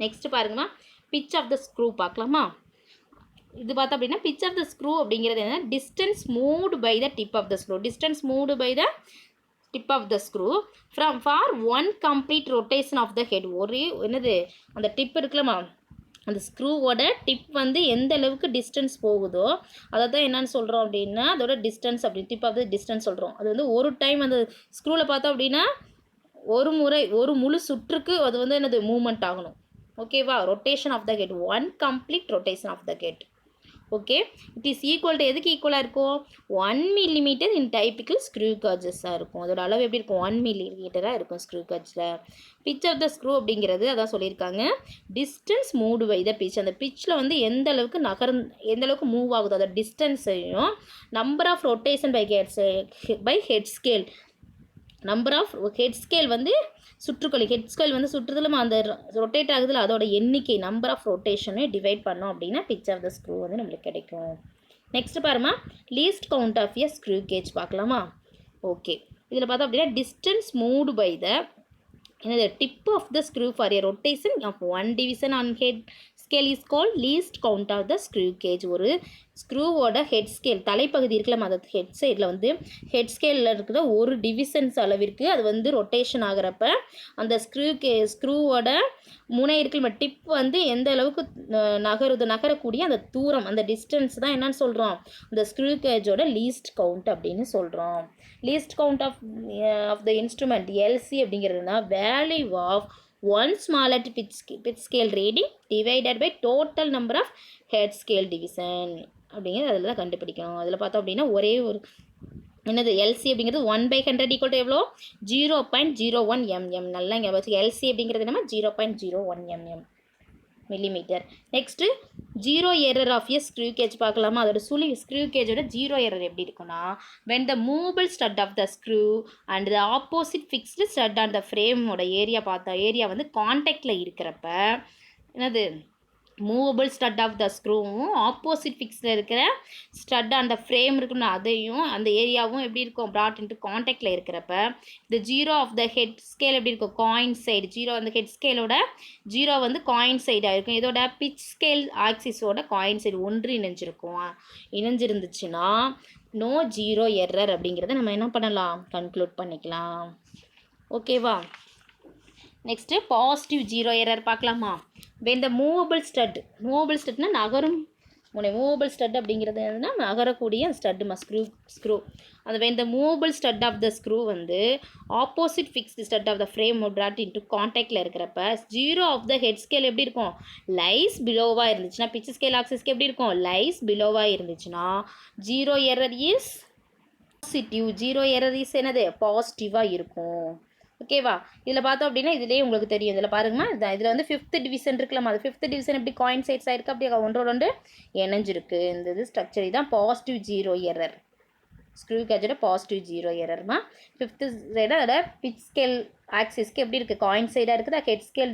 நெக்ஸ்ட் பாருங்கம்மா, பிச் ஆஃப் த ஸ்க்ரூ பார்க்கலாமா. இது பார்த்தோம் அப்படின்னா பிச் ஆஃப் த ஸ்க்ரூ அப்படிங்கிறது என்ன, distance moved by the tip of the screw, distance moved by the tip of the screw for one complete rotation of the head. ஒரு என்னது அந்த டிப் இருக்குல்லம்மா, அந்த ஸ்க்ரூவோட டிப் வந்து எந்த அளவுக்கு டிஸ்டன்ஸ் போகுதோ அதை தான் என்னென்னு சொல்கிறோம் அப்படின்னா அதோட டிஸ்டன்ஸ் அப்படி டிப் ஆஃப் த டிஸ்டன்ஸ் சொல்கிறோம். அது வந்து ஒரு டைம் அந்த ஸ்க்ரூவில் பார்த்தோம் அப்படின்னா ஒரு முழு சுற்றுக்கு அது வந்து என்னது மூவ்மெண்ட் ஆகணும். ஓகேவா. Rotation of the head, one complete rotation of the head. Okay, it is equal to எதுக்கு ஈக்குவலாக இருக்கும், 1 மில்லிமீட்டர் இன் டைப்பிக்கல் ஸ்க்ரூ காஜஸாக இருக்கும். அதோட அளவு எப்படி இருக்கும், 1 மில்லிமீட்டராக இருக்கும் ஸ்க்ரூ காஜில். பிச் ஆஃப் த ஸ்க்ரூ அப்படிங்கிறது அதான் சொல்லியிருக்காங்க, distance moved by the pitch. அந்த பிச்சில் வந்து எந்த அளவுக்கு மூவ் ஆகுது அதோட டிஸ்டன்ஸையும் number of rotation by head scale, number of head scale வந்து சுற்றுக்கள், ஹெட் ஸ்கேல் வந்து சுற்றுதலும் அந்த ரொட்டேட் ஆகுதுல அதோட எண்ணிக்கை நம்பர் ஆஃப் ரொட்டேஷனை டிவைட் பண்ணோம் அப்படின்னா பிச் ஆஃப் த ஸ்க்ரூ வந்து நம்மளுக்கு கிடைக்கும். நெக்ஸ்ட் பாருமா, least count of a screw gauge பார்க்கலாமா. ஓகே, இதில் பார்த்தோம் அப்படின்னா distance moved by the tip of the screw for a rotation of 1 division on head scale is called least count of the screw gauge. ஒரு ஸ்க்ரூவோட ஹெட் ஸ்கேல் தலைப்பகுதி இருக்கலாமா, அந்த ஹெட் சைடில் வந்து ஹெட் ஸ்கேலில் இருக்கிற ஒரு டிவிஷன்ஸ் அளவிற்கு அது வந்து ரொட்டேஷன் ஆகிறப்ப அந்த ஸ்க்ரூவோட முனை இருக்கிற டிப் வந்து எந்த அளவுக்கு நகரக்கூடிய அந்த தூரம், அந்த டிஸ்டன்ஸ் தான் என்னன்னு சொல்கிறோம், அந்த ஸ்க்ரூ கேஜோட லீஸ்ட் கவுண்ட் அப்படின்னு சொல்கிறோம். Least count of the instrument LC அப்படிங்கிறதுனா value of one smallest pitch scale reading divided by total number of head scale division அப்படிங்கிறது அதில் தான் கண்டுபிடிக்கணும். அதில் பார்த்தோம் அப்படின்னா ஒரே ஒரு என்னது எல்சி அப்படிங்கிறது 1/100 ஈக்குவல் டு எவ்வளோ 0.01 mm. நல்லா இங்கே வச்சு எல்சி அப்படிங்கிறது நம்ம 0.01 mm millimetre. Next zero error of a screw gauge பார்க்கலாமா. அதோட ஸ்க்ரூ கேஜோட ஜீரோ எரர் எப்படி இருக்குன்னா, when the movable stud of the screw and the opposite fixed stud on the frame ஓட ஏரியா வந்து கான்டாக்டில் இருக்கிறப்ப என்னது மூவபிள் ஸ்டட் ஆஃப் த ஸ்க்ரூவும் ஆப்போசிட் ஃபிக்ஸில் இருக்கிற ஸ்டட் அந்த ஃப்ரேம் இருக்குன்னு அதையும் அந்த ஏரியாவும் எப்படி இருக்கும் ப்ராட் இன்ட்டு கான்டாக்டில் இருக்கிறப்ப இந்த zero of the head scale எப்படி இருக்கும் காயின் சைடு. ஜீரோ அந்த ஹெட் ஸ்கேலோட ஜீரோ வந்து காயின் சைடாக இருக்கும். இதோட பிச் ஸ்கேல் ஆக்சிஸோட காயின் சைடு ஒன்று இணைஞ்சிருந்துச்சுன்னா நோ ஜீரோ எரர் அப்படிங்கிறத நம்ம என்ன பண்ணலாம் கன்க்ளூட் பண்ணிக்கலாம். ஓகேவா. நெக்ஸ்ட்டு பாசிட்டிவ் ஜீரோ எரர் பார்க்கலாமா. when the மூவபிள் ஸ்டட்னா நகரும் முனை. மூவபிள் ஸ்டட் அப்படிங்கிறது என்னன்னா நகரக்கூடிய ஸ்டட்டுமா ஸ்க்ரூ அந்த when the movable stud of the screw வந்து opposite fixed stud of the frame brought into கான்டாக்டில் இருக்கிறப்ப zero of the head scale எப்படி இருக்கும் லைஸ் பிலோவாக இருந்துச்சுன்னா, பிச் ஸ்கேல் ஆக்சிஸ்க்கு எப்படி இருக்கும் லைஸ் பிலோவாக இருந்துச்சுன்னா zero error is positive. Zero error is என்னது பாசிட்டிவாக இருக்கும். ஓகேவா. இதில் பார்த்தோம் அப்படின்னா இதுலேயே உங்களுக்கு தெரியும். இதில் பாருங்கம்மா இதில் வந்து 5th டிவிஷன் இருக்கலாமா. அது 5th டிவிஷன் எப்படி காயின் சைட்ஸ் ஆயிருக்கு அப்படியே ஒன்றோடு இணைஞ்சிருக்கு. இந்த இது ஸ்ட்ரக்சர் தான் பாசிட்டிவ் ஜீரோ எரர். ஸ்க்ரூ கேஜோட பாசிட்டிவ் ஜீரோ எரர்மா. 5th சைடு அதோட பிச் ஸ்கேல் ஆக்சிஸ்க்கு எப்படி இருக்குது காயின் சைடாக இருக்குது. Head scale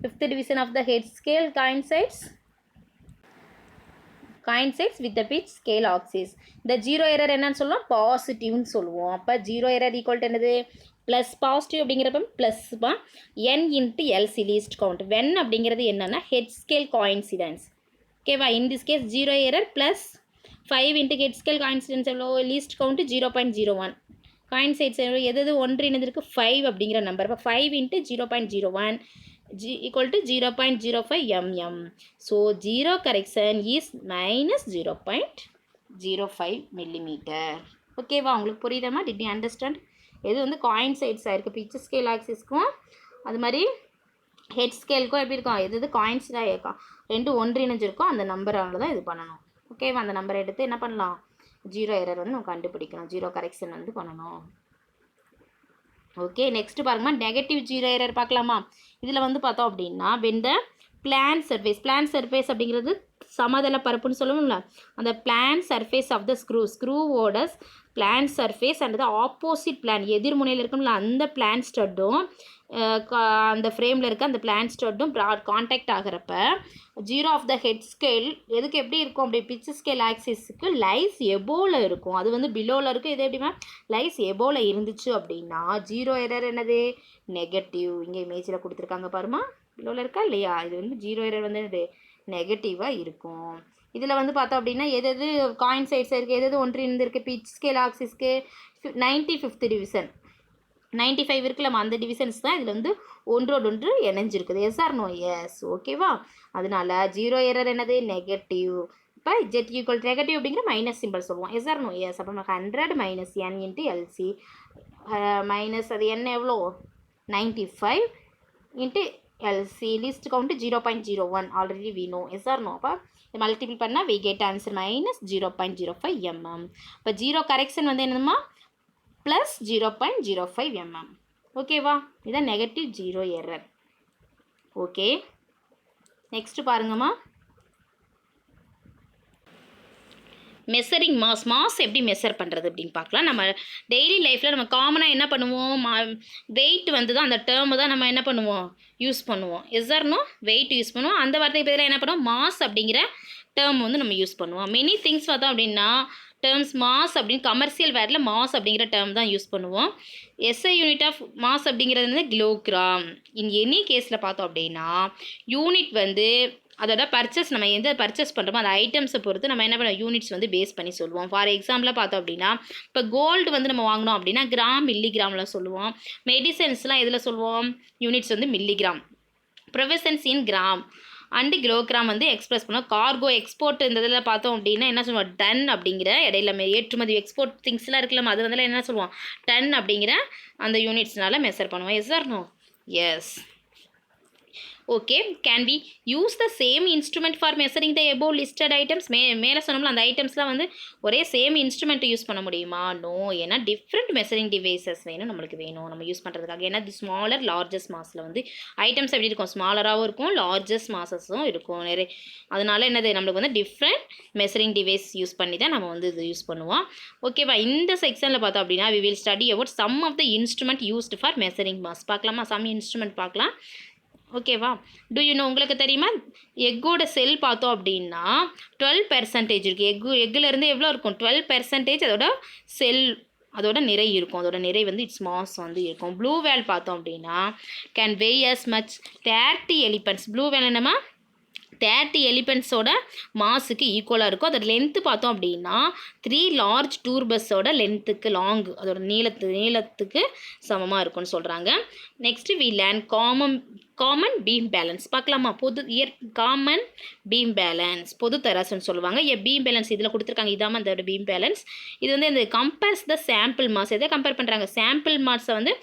5th division of the head scale coincides with the pitch scale axis. இந்த ஜீரோ எரர் என்னன்னு சொல்லுவோம் பாசிட்டிவ்னு சொல்லுவோம். அப்போ ஜீரோ எரர் ஈக்குவல் டு என்னது ப்ளஸ் பாசிட்டிவ் அப்படிங்கிறப்ப ப்ளஸ்மா N into LC least count. When அப்படிங்கிறது என்னென்னா ஹெட் ஸ்கேல் கோஇன்சிடென்ஸ். ஓகேவா. In this case zero error plus 5 into head scale coincidence எவ்வளோ லீஸ்ட் கவுண்ட்டு 0.01. காயின் சைட்ஸ் எது ஒன்று இணைந்திருக்கு 5 அப்படிங்கிற நம்பர். இப்போ 5 into 0.01 equal to 0.05 mm. So zero correction is minus 0.05 millimeter. ஓகேவா. உங்களுக்கு புரியுதாமா. did you understand? எது வந்து காயின் சைட்ஸ் ஆயிருக்கு பிச் ஸ்கேல் ஆக்சிஸ்க்கும் அது மாதிரி ஹெட் ஸ்கேலுக்கும் எப்படி இருக்கும் எது காயின்ஸாக இருக்கும் ரெண்டு ஒன்று இணைஞ்சிருக்கும் அந்த நம்பரால் தான் இது பண்ணணும். ஓகேவா. அந்த நம்பரை எடுத்து என்ன பண்ணலாம் ஜீரோ எரர் வந்து நம்ம கண்டுபிடிக்கணும். ஜீரோ கரெக்ஷன் வந்து பண்ணணும். ஓகே. நெக்ஸ்ட்டு பாருங்கம்மா நெகட்டிவ் ஜீரோ எரர் பார்க்கலாமா. இதில் வந்து பார்த்தோம் அப்படின்னா when the பிளான் சர்ஃபேஸ் அப்படிங்கிறது சமதள பரப்புன்னு சொல்லுவோம்ல. அந்த பிளான் சர்ஃபேஸ் ஆஃப் த ஸ்க்ரூவோட plane surface and opposite plane எதிர்முனையில் இருக்கும்ல அந்த பிளான் ஸ்டட்டும் அந்த ஃப்ரேமில் இருக்க அந்த பிளான் ஸ்டட்டும் கான்டாக்ட் ஆகிறப்ப zero of the head scale எதுக்கு எப்படி இருக்கும் அப்படி பிச் ஸ்கேல் ஆக்சிஸுக்கு லைஸ் எபோவில் இருக்கும். அது வந்து பிலோவில் இருக்கும். இது எப்படிமா லைஸ் எபோவில் இருந்துச்சு அப்படின்னா ஜீரோ எரர் என்னது நெகட்டிவ். இங்கே இமேஜில் கொடுத்துருக்காங்க பாருமா பிலோவில் இருக்கா இல்லையா. இது வந்து ஜீரோ எரர் வந்து என்னது நெகட்டிவாக இருக்கும். இதில் வந்து பார்த்தோம் அப்படின்னா எது காயின் சைட்ஸ் இருக்குது எது ஒன்று இருந்திருக்கு பிச் ஸ்கேல் ஆக்சிஸ்க்கு 95th டிவிஷன் 95 இருக்குல்லம்மா அந்த டிவிஷன்ஸ் தான் இதில் வந்து ஒன்றோடொன்று இணைஞ்சிருக்குது. Yes or no yes. ஓகேவா. அதனால ஜீரோ எரர் என்னது நெகட்டிவ். இப்போ ஜெட் ஈக்குவல் நெகட்டிவ் அப்படிங்கிற மைனஸ் சிம்பிள் சொல்லுவோம். Yes or no yes. அப்போ 100 minus N into LC minus அது என்ன எவ்வளோ 95 into LC least count 0.01 already we know. Yes or no. அப்போ மல்டிபிள் பண்ணால் we get answer minus 0.05 mm. இப்போ ஜீரோ கரெக்ஷன் வந்து என்னதுமா ப்ளஸ் 0.05 mm. ஓகேவா. இதான் negative zero error. Okay. Next பாருங்கம்மா மெஷரிங் மாஸ் எப்படி மெஷர் பண்ணுறது அப்படின்னு பார்க்கலாம். நம்ம டெய்லி லைஃப்பில் நம்ம காமனாக என்ன பண்ணுவோம் வெயிட் வந்து தான் அந்த டேர்மு தான் நம்ம என்ன பண்ணுவோம் யூஸ் பண்ணுவோம். எஸ்ஆர்னோ வெயிட் யூஸ் பண்ணுவோம். அந்த வார்த்தைக்கு பதிலாக என்ன பண்ணுவோம் மாஸ் அப்படிங்கிற டேர்ம் வந்து நம்ம யூஸ் பண்ணுவோம். மெனி திங்ஸ் பார்த்தோம் அப்படின்னா டேர்ம்ஸ் மாஸ் அப்படின்னு கமர்ஷியல் வேர்டில் மாஸ் அப்படிங்கிற டேர்ம் தான் யூஸ் பண்ணுவோம். எஸ்ஐ யூனிட் ஆஃப் மாஸ் அப்படிங்கிறது வந்து கிலோகிராம். இன் எனி கேஸில் பார்த்தோம் அப்படின்னா யூனிட் வந்து அதோட பர்ச்சேஸ் நம்ம எந்த பர்ச்சேஸ் பண்ணுறோமோ அந்த ஐட்டம்ஸை பொறுத்து நம்ம என்ன பண்ண யூனிட்ஸ் வந்து பேஸ் பண்ணி சொல்லுவோம். ஃபார் எக்ஸாம்பிளாக பார்த்தோம் அப்படின்னா இப்போ கோல்டு வந்து நம்ம வாங்கினோம் அப்படின்னா கிராம் மில்லிகிராமில் சொல்லுவோம். மெடிசன்ஸ்லாம் எதில் சொல்லுவோம்? யூனிட்ஸ் வந்து milligram. Provisions in gram and kilogram வந்து எக்ஸ்பிரஸ் பண்ணுவோம். கார்கோ எக்ஸ்போர்ட் இந்த இதில் பார்த்தோம் அப்படின்னா என்ன சொல்லுவோம்? டன் அப்படிங்கிற இடையில ஏற்றுமதி எக்ஸ்போர்ட் திங்ஸ்லாம் இருக்குல்ல அது வந்து என்ன சொல்லுவோம்? டன் அப்படிங்கிற அந்த யூனிட்ஸ்னால மெஷர் பண்ணுவோம். Yes or no? Yes. Okay, can we use the same instrument for measuring the above listed items? மேலே சொன்னோம்ல அந்த ஐட்டம்ஸ்லாம் வந்து ஒரே சேம் இன்ஸ்ட்ருமெண்ட் யூஸ் பண்ண முடியுமா? நோ. ஏன்னா டிஃப்ரெண்ட் மெஷரிங் டிவைசஸ் நம்மளுக்கு வேணும் நம்ம யூஸ் பண்ணுறதுக்காக. ஏன்னா தி ஸ்மாலர் லார்ஜஸ்ட் மாஸில் வந்து ஐட்டம்ஸ் எப்படி இருக்கும்? ஸ்மாலராகவும் இருக்கும், லார்ஜஸ்ட் மாஸஸும் இருக்கும் நிறைய. அதனால என்னது நம்மளுக்கு வந்து டிஃப்ரெண்ட் மெஷரிங் டிவைஸ் யூஸ் பண்ணி தான் நம்ம வந்து இது யூஸ் பண்ணுவோம். ஓகேவா? இந்த செக்ஷனில் பார்த்தோம் அப்படின்னா we will study about some of the instrument used for measuring mass. பார்க்கலாமா? சம் இன்ஸ்ட்ருமெண்ட் பார்க்கலாம். ஓகேவா? உங்களுக்கு தெரியுமா எக்கோட செல் பார்த்தோம் அப்படின்னா 12% இருக்குது. எக்குலேருந்து எவ்வளோ இருக்கும்? 12% அதோட செல் அதோட நிறை இருக்கும். அதோட நிறை வந்து இட்ஸ் மாஸ் வந்து இருக்கும். ப்ளூ வேல் பார்த்தோம் அப்படின்னா can weigh as much 30 elephants. Blue whale என்னமா 30 எலிபென்ட்ஸோட மாஸுக்கு ஈக்குவலாக இருக்கும். அதோட லென்த்து பார்த்தோம் அப்படின்னா 3 லார்ஜ் டூர் பஸ்ஸோட லென்த்துக்கு அதோட நீளத்துக்கு சமமாக இருக்கும்னு சொல்கிறாங்க. Next we learn common beam balance. பார்க்கலாமா? காமன் பீம் பேலன்ஸ் பொது தராசுன்னு சொல்லுவாங்க. பீம் பேலன்ஸ் இதில் கொடுத்துருக்காங்க. இதாமல் அதோட பீம் பேலன்ஸ். இது வந்து இந்த கம்பேர்ஸ் த சாம்பிள் மாஸ். எதை கம்பேர் பண்ணுறாங்க? சாம்பிள் மாஸை வந்து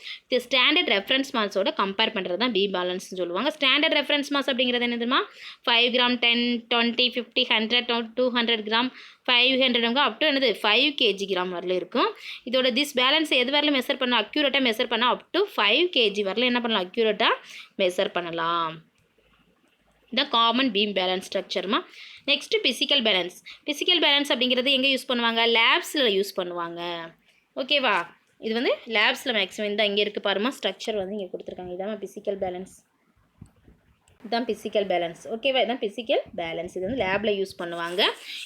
ஸ்டாண்டர்ட் ரெஃபரன்ஸ் மாஸோட கம்பேர் பண்ணுறது தான் பீம் பேலன்ஸ்னு சொல்லுவாங்க. ஸ்டாண்டர்ட் ரெஃபரன்ஸ் மாஸ் அப்படிங்கிறது என்னதுமா? 5 கிராம், 10, 20, 50, 100, 200 கிராம், 500 அப் டு என்னது 5 kg கிராம் வரல இருக்கும். இதோட திஸ் பேலன்ஸ் எது வரல மெஷர் பண்ண அக்யூரேட்டாக மெஷர் பண்ணால் அப் டு 5 kg வரல என்ன பண்ணலாம்? அக்யூரேட்டாக மெஷர் பண்ணலாம். இந்த காமன் பீம் பேலன்ஸ் ஸ்ட்ரக்சர்மா. Next physical balance. Physical balance அப்படிங்கிறது எங்கே யூஸ் பண்ணுவாங்க? லேப்ஸில் யூஸ் பண்ணுவாங்க. ஓகேவா? இது வந்து லேப்ஸில் மேக்ஸிமம் இந்த இங்கே இருக்குது பாருமா ஸ்ட்ரக்சர் வந்து இங்கே கொடுத்துருக்காங்க. இதான் பிசிக்கல் பேலன்ஸ். இதுதான் பிசிக்கல் பேலன்ஸ். ஓகேவா? இதுதான் பிசிக்கல் பேலன்ஸ். இது வந்து லேபில் யூஸ் பண்ணுவாங்க.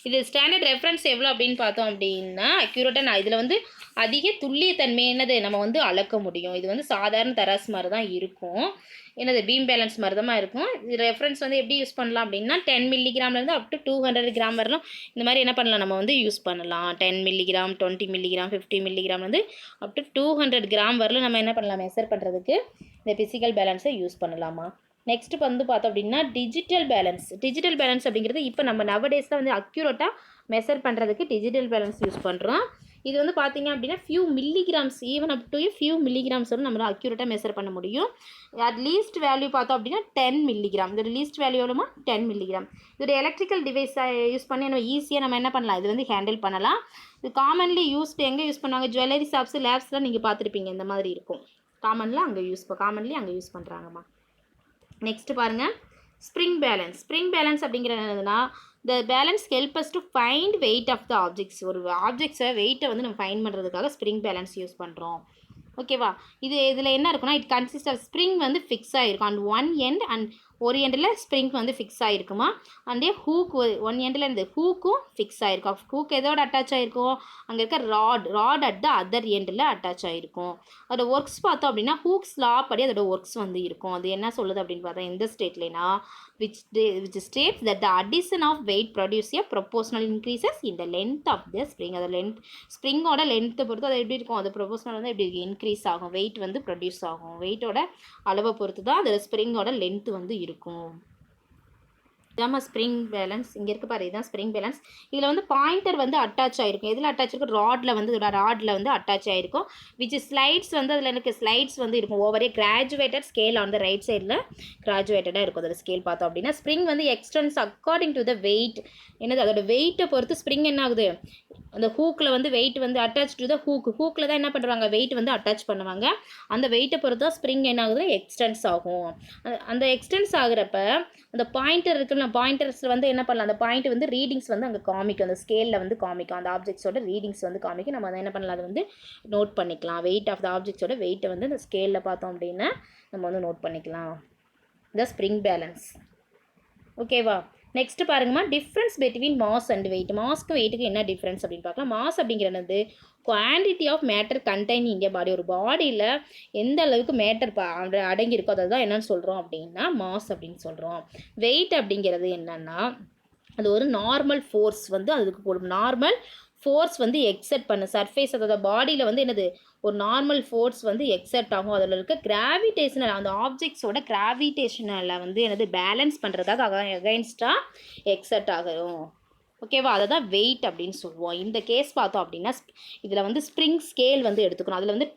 இது ஸ்டாண்டர்ட் ரெஃபரன்ஸ் எவ்வளோ அப்படின்னு பார்த்தோம் அப்படின்னா அக்யூரேட்டாக நான் இதில் வந்து அதிக துல்லியத்தன்மை என்னது நம்ம வந்து அளக்க முடியும். இது வந்து சாதாரண தராசு மாதிரி தான் இருக்கும். என்னது பீம் பேலன்ஸ் மாதிரி தான் இருக்கும். இது ரெஃபரன்ஸ் வந்து எப்படி யூஸ் பண்ணலாம் அப்படின்னா 10 மில்லிகிராம்லேருந்து அப் டு 200 கிராம் வரலாம். இந்த மாதிரி என்ன பண்ணலாம்? நம்ம வந்து யூஸ் பண்ணலாம். 10 மில்லிகிராம், 20 மில்லிகிராம், 50 மில்லிகிராம் வந்து அப் டு 200 கிராம் வரலாம் நம்ம என்ன பண்ணலாம்? மெஷர் பண்ணுறதுக்கு இந்த பிசிக்கல் பேலன்ஸை யூஸ் பண்ணலாமா. நெக்ஸ்ட்டு வந்து பார்த்தோம் அப்படின்னா டிஜிட்டல் பேலன்ஸ். டிஜிட்டல் பேலன்ஸ் அப்படிங்கிறது இப்போ நம்ம நவடேஸில் வந்து அக்யூரேட்டாக மெஷர் பண்ணுறதுக்கு டிஜிட்டல் பேலன்ஸ் யூஸ் பண்ணுறோம். இது வந்து பார்த்திங்க அப்படின்னா few milligrams, even up to few milligrams வந்து நம்மளால் அக்யூரேட்டாக மெஷர் பண்ண முடியும். லீஸ்ட் வேல்யூ பார்த்தோம் அப்படின்னா 10 மில்லிகிராம். இதோட லீஸ்ட் வேல்யூ எவ்வளோமா? 10 மில்லிகிராம். இதோட எலக்ட்ரிக்கல் டிவைஸை யூஸ் பண்ணி நம்ம ஈஸியாக நம்ம என்ன பண்ணலாம்? இது வந்து ஹேண்டில் பண்ணலாம். இது காமன்லி யூஸ்டு எங்கே யூஸ் பண்ணுவாங்க? ஜுவல்லரி ஷாப்ஸு, லேப்ஸ்லாம் நீங்கள் பார்த்துருப்பீங்க. இந்த மாதிரி இருக்கும். காமன்லி அங்கே யூஸ் பண்ணுறாங்கம்மா. நெக்ஸ்ட் பாருங்கள் ஸ்ப்ரிங் பேலன்ஸ். ஸ்ப்ரிங் பேலன்ஸ் அப்படிங்கிறது என்னதுன்னா the balance help us to find weight of the objects. ஒரு ஆப்ஜெக்ட்ஸை வெயிட்டை வந்து நம்ம ஃபைண்ட் பண்ணுறதுக்காக ஸ்ப்ரிங் பேலன்ஸ் யூஸ் பண்ணுறோம். ஓகேவா? இதில் என்ன இருக்குன்னா இட் கன்சிஸ்ட் ஆஃப் ஸ்ப்ரிங் வந்து ஃபிக்ஸ் ஆகிருக்கும் அண்ட் ஒன் எண்ட் அண்ட் ஒரு எண்டில் ஸ்ப்ரிங் வந்து ஃபிக்ஸ் ஆகிருக்குமா. அண்டே ஹூக் ஒன் எண்டில் இருந்து ஹூக்கும் ஃபிக்ஸ் ஆகிருக்கும். ஹூக் எதோட அட்டாச் ஆகிருக்கும்? அங்கே இருக்க ராட் அட் த அதர் எண்டில் அட்டாச் ஆகிருக்கும். அதோட ஒர்க்ஸ் பார்த்தோம் அப்படின்னா ஹூக்ஸ் லா படி அதோட ஒர்க்ஸ் வந்து இருக்கும். அது என்ன சொல்லுது அப்படின்னு பார்த்தா எந்த ஸ்டேட்லேனா which states that the addition of weight produce a proportional increases in the length of the spring. அது ஸ்ப்ரிங்கோட லென்த்தை பொறுத்து அது எப்படி இருக்கும்? அது ப்ரொபோஷனல் வந்து எப்படி இன்க்ரீஸ் ஆகும், வெயிட் வந்து ப்ரொடியூஸ் ஆகும். வெயிட்டோட அளவை பொறுத்து தான் அது ஸ்ப்ரிங்கோட லென்த்து வந்து இருக்கும். இதாம்மா ஸ்ப்ரிங் பேலன்ஸ். இங்கே இருக்குது பாரு, இதுதான் ஸ்ப்ரிங் பேலன்ஸ். இதில் வந்து பாயிண்டர் வந்து அட்டாச் ஆகிருக்கும். எதில் அட்டாச் இருக்கும்? ராடில் வந்து இதோட ராடில் வந்து அட்டாச் ஆகிருக்கும். விச் ஸ்லைட்ஸ் வந்து அதில் எனக்கு ஸ்லைட்ஸ் வந்து இருக்கும். ஓவரே graduated scale on the right சைடில் கிராஜுவேட்டடாக இருக்கும் அதோட ஸ்கேல் பார்த்தோம் அப்படின்னா. ஸ்ப்ரிங் வந்து extends according to the weight. என்னது அதோட வெயிட்டை பொறுத்து ஸ்ப்ரிங் என்ன ஆகுது? அந்த ஹூக்கில் வந்து வெயிட் வந்து அட்டாச் டு த ஹூக்கில் தான் என்ன பண்ணுவாங்க? வெயிட் வந்து அட்டாச் பண்ணுவாங்க. அந்த வெயிட்டை பொறுத்து தான் ஸ்ப்ரிங் என்ன ஆகுது? எக்ஸ்டென்ஸ் ஆகும். அந்த எக்ஸ்டென்ஸ் ஆகுறப்ப அந்த பாயிண்டர் இருக்குல்ல, பாயிண்டர்ஸில் வந்து என்ன பண்ணலாம்? அந்த பாயிண்ட் வந்து ரீடிங்ஸ் வந்து அங்கே காமிக்கும். அந்த ஸ்கேலில் வந்து காமிக்கும். அந்த ஆப்ஜெக்ட்ஸோட ரீடிங்ஸ் வந்து காமிக்கும். நம்ம அதை என்ன பண்ணலாம்? அதை வந்து நோட் பண்ணிக்கலாம். வெயிட் ஆஃப் த ஆப்ஜெக்ட்ஸோட வெயிட்டை வந்து அந்த ஸ்கேலில் பார்த்தோம் அப்படின்னா நம்ம வந்து நோட் பண்ணிக்கலாம். The spring balance. ஓகேவா? நெக்ஸ்ட் பாருங்கம்மா difference between mass and weight. மாஸ்க்கு வெயிட்டுக்கு என்ன டிஃப்ரென்ஸ் அப்படின்னு பார்க்கலாம். மாஸ் அப்படிங்கிறது quantity of matter contain in body, ஒரு பாடியில் எந்த அளவுக்கு மேட்டர் அடங்கியிருக்கோ அதை தான் என்னன்னு சொல்கிறோம் அப்படின்னா மாஸ் அப்படின்னு சொல்கிறோம். வெயிட் அப்படிங்கிறது என்னென்னா அது ஒரு நார்மல் ஃபோர்ஸ் வந்து அதுக்கு போடும். நார்மல் ஃபோர்ஸ் வந்து எக்ஸர்ட் பண்ணு சர்ஃபேஸ், அதோட பாடியில் வந்து என்னது ஒரு நார்மல் ஃபோர்ஸ் வந்து எக்ஸர்ட் ஆகும். அதில் இருக்க கிராவிடேஷனல், அந்த ஆப்ஜெக்ட்ஸோட கிராவிடேஷனலை வந்து என்னது பேலன்ஸ் பண்ணுறதுக்காக அகைன்ஸ்டாக எக்ஸர்ட் ஆகும். ஓகேவா, அதை தான் வெயிட் அப்படின்னு சொல்லுவோம். இந்த கேஸ் பார்த்தோம் அப்படின்னா இதில் வந்து ஸ்ப்ரிங் ஸ்கேல் வந்து எடுத்துக்கணும். அதில் வந்து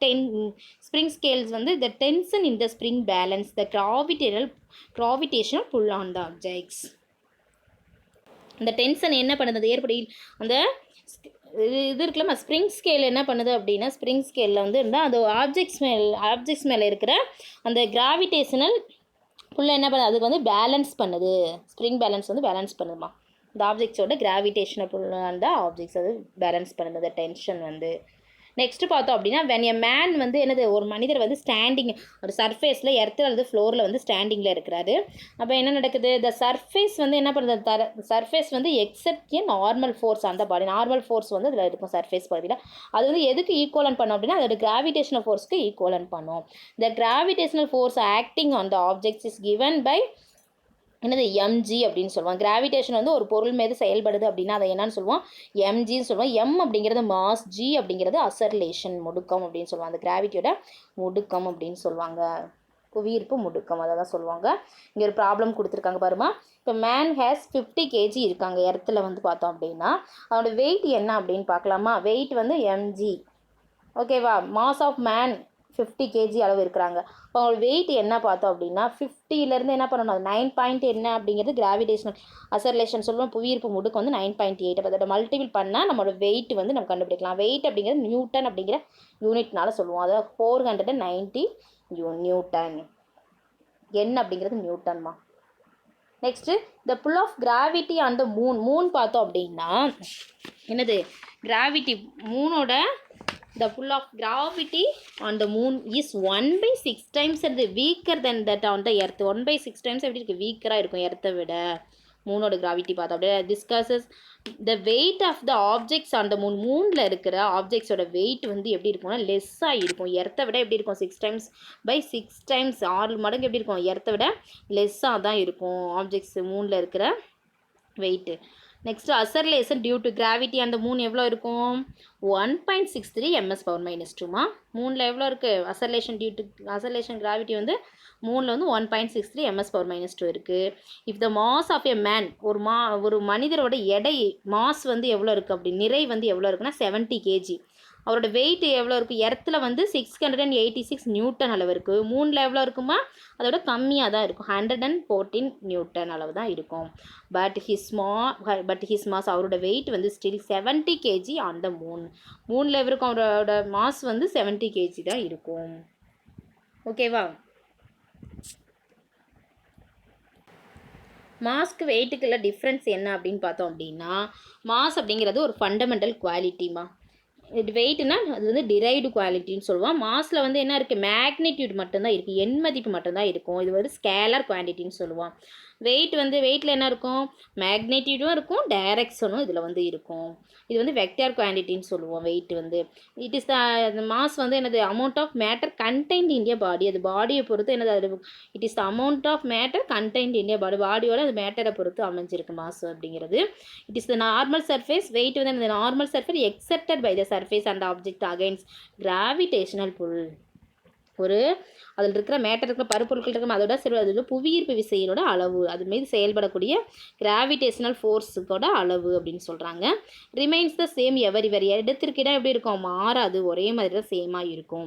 ஸ்ப்ரிங் ஸ்கேல்ஸ் வந்து the tension in the spring balance the gravitational pull on the objects. அந்த டென்ஷன் என்ன பண்ணுது ஏற்படும், அந்த இது இருக்குல்ல ஸ்ப்ரிங் ஸ்கேல் என்ன பண்ணுது அப்படின்னா ஸ்ப்ரிங் ஸ்கேலில் வந்து இருந்தால் அது ஆப்ஜெக்ட்ஸ் மேலே இருக்கிற அந்த கிராவிடேஷனல் புல்லை என்ன பண்ணுது அதுக்கு வந்து பேலன்ஸ் பண்ணுது. ஸ்ப்ரிங் பேலன்ஸ் வந்து பேலன்ஸ் பண்ணுதுமா. இந்த ஆப்ஜெக்ட்ஸோட கிராவிடேஷனல் புல் அந்த ஆப்ஜெக்ட்ஸ் அது பேலன்ஸ் பண்ணுது டென்ஷன் வந்து. நெக்ஸ்ட்டு பார்த்தோம் அப்படின்னா வென் எ மேன் வந்து என்னது ஒரு மனிதர் வந்து ஸ்டாண்டிங் ஒரு சர்ஃபேஸில் எர்த்தில் அல்லது ஃப்ளோரில் வந்து ஸ்டாண்டிங்கில் இருக்கிறாரு. அப்போ என்ன நடக்குது, த சர்ஃபேஸ் வந்து என்ன பண்ணுறது, சர்ஃபேஸ் வந்து எக்ஸப்ட் ஏ நார்மல் ஃபோர்ஸ் அந்த பாடி, நார்மல் ஃபோர்ஸ் வந்து அதில் இருக்கும் சர்ஃபேஸ் பகுதியில். அது வந்து எதுக்கு ஈக்குவலன் பண்ணோம் அப்படின்னா அதோட கிராவிடேஷனல் ஃபோர்ஸ்க்கு ஈக்குவலன் பண்ணும். The gravitational force acting on the objects is given by என்னது எம்ஜி அப்படின்னு சொல்லுவாங்க. கிராவிடேஷன் வந்து ஒரு பொருள் மீது செயல்படுது அப்படின்னா அதை என்னன்னு சொல்லுவோம், எம்ஜின்னு சொல்லுவோம். எம் அப்படிங்கிறது மாஸ், ஜி அப்படிங்கிறது அசர்லேஷன் முடுக்கம் அப்படின்னு சொல்லுவாங்க. அந்த கிராவிட்டியோட முடுக்கம் அப்படின்னு சொல்லுவாங்க, புவியீர்ப்பு முடுக்கம் அதை தான் சொல்லுவாங்க. இங்கே ஒரு ப்ராப்ளம் கொடுத்துருக்காங்க பாருமா. இப்போ மேன் ஹேஸ் 50 kg இருக்காங்க எர்த்தில் வந்து பார்த்தோம் அப்படின்னா அவனோட வெயிட் என்ன அப்படின்னு பார்க்கலாமா. வெயிட் வந்து எம்ஜி, ஓகேவா. மாஸ் ஆஃப் மேன் 50 kg அளவு இருக்கிறாங்க. இப்போ அவங்களோட வெயிட் என்ன பார்த்தோம் அப்படின்னா 50லேருந்து என்ன பண்ணணும், அது 9 பாயிண்ட் என்ன அப்படிங்கிறது கிராவிடேஷனல் அசர்லேஷன் சொல்லுவோம். புவியீர்ப்பு முடுக்கு வந்து 9.8. அப்போ அதோட மல்டிபிள் பண்ணால் நம்மளோட வெயிட் வந்து நம்ம கண்டுபிடிக்கலாம். வெயிட் அப்படிங்கிறது நியூட்டன் அப்படிங்கிற யூனிட்னால சொல்லுவோம். அதாவது 490 நியூட்டன். என்ன அப்படிங்கிறது நியூட்டன்மா. Next the pull of gravity on the moon பார்த்தோம் அப்படின்னா என்னது கிராவிட்டி மூனோட the pull of gravity on the moon is 1/6 times weaker than that on the earth. 1/6 times எப்படி இருக்குது, வீக்கராக இருக்கும் எர்த்தை விட. மூனோட கிராவிட்டி பார்த்தோம் அப்படியே discusses the weight of the objects on the moon. மூனில் இருக்கிற ஆப்ஜெக்ட்ஸோட வெயிட் வந்து எப்படி இருக்கும்னா லெஸ்ஸாக இருக்கும். எர்த்தை விட எப்படி இருக்கும் 6 times 6 மடங்கு எப்படி இருக்கும், எர்த்தை விட லெஸ்ஸாக தான் இருக்கும் ஆப்ஜெக்ட்ஸ் மூனில் இருக்கிற weight. Next acceleration due to gravity அந்த மூன் எவ்வளோ இருக்கும், 1.63 ms/-2மா. மூணில் எவ்வளோ இருக்குது acceleration due to acceleration gravity வந்து மூணில் வந்து 1.63 ms/-2 இருக்குது. If the mass of a man ஒரு மனிதரோட எடை மாஸ் வந்து எவ்வளோ இருக்குது அப்படி நிறை வந்து எவ்வளோ இருக்குன்னா 70 kg. அவரோட வெயிட் எவ்வளோ இருக்குது, எர்த்தில் வந்து 686 நியூட்டன் அளவு இருக்குது. மூணில் எவ்வளோ இருக்குமா, அதோட கம்மியாக தான் இருக்கும், 114 நியூட்டன் அளவு தான் இருக்கும். பட் ஹிஸ் மாஸ் அவரோட வெயிட் வந்து still 70 kg on the Moon. மூணில் இருக்கும் அவரோட மாஸ் வந்து 70 kg தான் இருக்கும். ஓகேவா. மாஸ்க்கு வெயிட்டுக்குள்ள டிஃப்ரென்ஸ் என்ன அப்படின்னு பார்த்தோம் அப்படின்னா மாஸ் அப்படிங்கிறது ஒரு ஃபண்டமெண்டல் குவாலிட்டிமா. இது வெயிட்னா அது வந்து டிரைவ்டு குவாலிட்டின்னு சொல்லுவோம். மாஸில் வந்து என்ன இருக்குது, மேக்னிடியூட் மட்டும்தான் இருக்குது, எண் மதிப்பு மட்டும்தான் இருக்கும். இது வந்து ஸ்கேலர் குவான்டிட்டின்னு சொல்லுவோம். வெயிட் வந்து வெயிட்டில் என்ன இருக்கும், மேக்னிடியூடும் இருக்கும், டைரக்ஷனும் இதில் வந்து இருக்கும். இது வந்து வெக்டார் குவான்டிட்டின்னு சொல்லுவோம். வெயிட் வந்து இட் இஸ் த மாஸ் வந்து என்னது amount of matter contained in a body. அது பாடியை பொறுத்து என்னது அது it is the amount of matter contained in a body. பாடியோட அது மேட்டரை பொறுத்து அமைஞ்சிருக்கு மாஸ் அப்படிங்கிறது. It is the normal surface. Weight வந்து அந்த normal surface exerted by the surface and object against gravitational pull. ஒரு அதில் இருக்கிற மேட்டர் இருக்கிற பருப்பொருட்கள் இருக்கும் அதோட சரி அதோட புவியீர்ப்பு விசையினோட அளவு, அது மீது செயல்படக்கூடிய கிராவிடேஷனல் ஃபோர்ஸுக்கோட அளவு அப்படின்னு சொல்கிறாங்க. Remains the same எவரிவர். இடத்திற்கிடம் எப்படி இருக்கும், மாறாது, ஒரே மாதிரி தான் சேமாக இருக்கும்.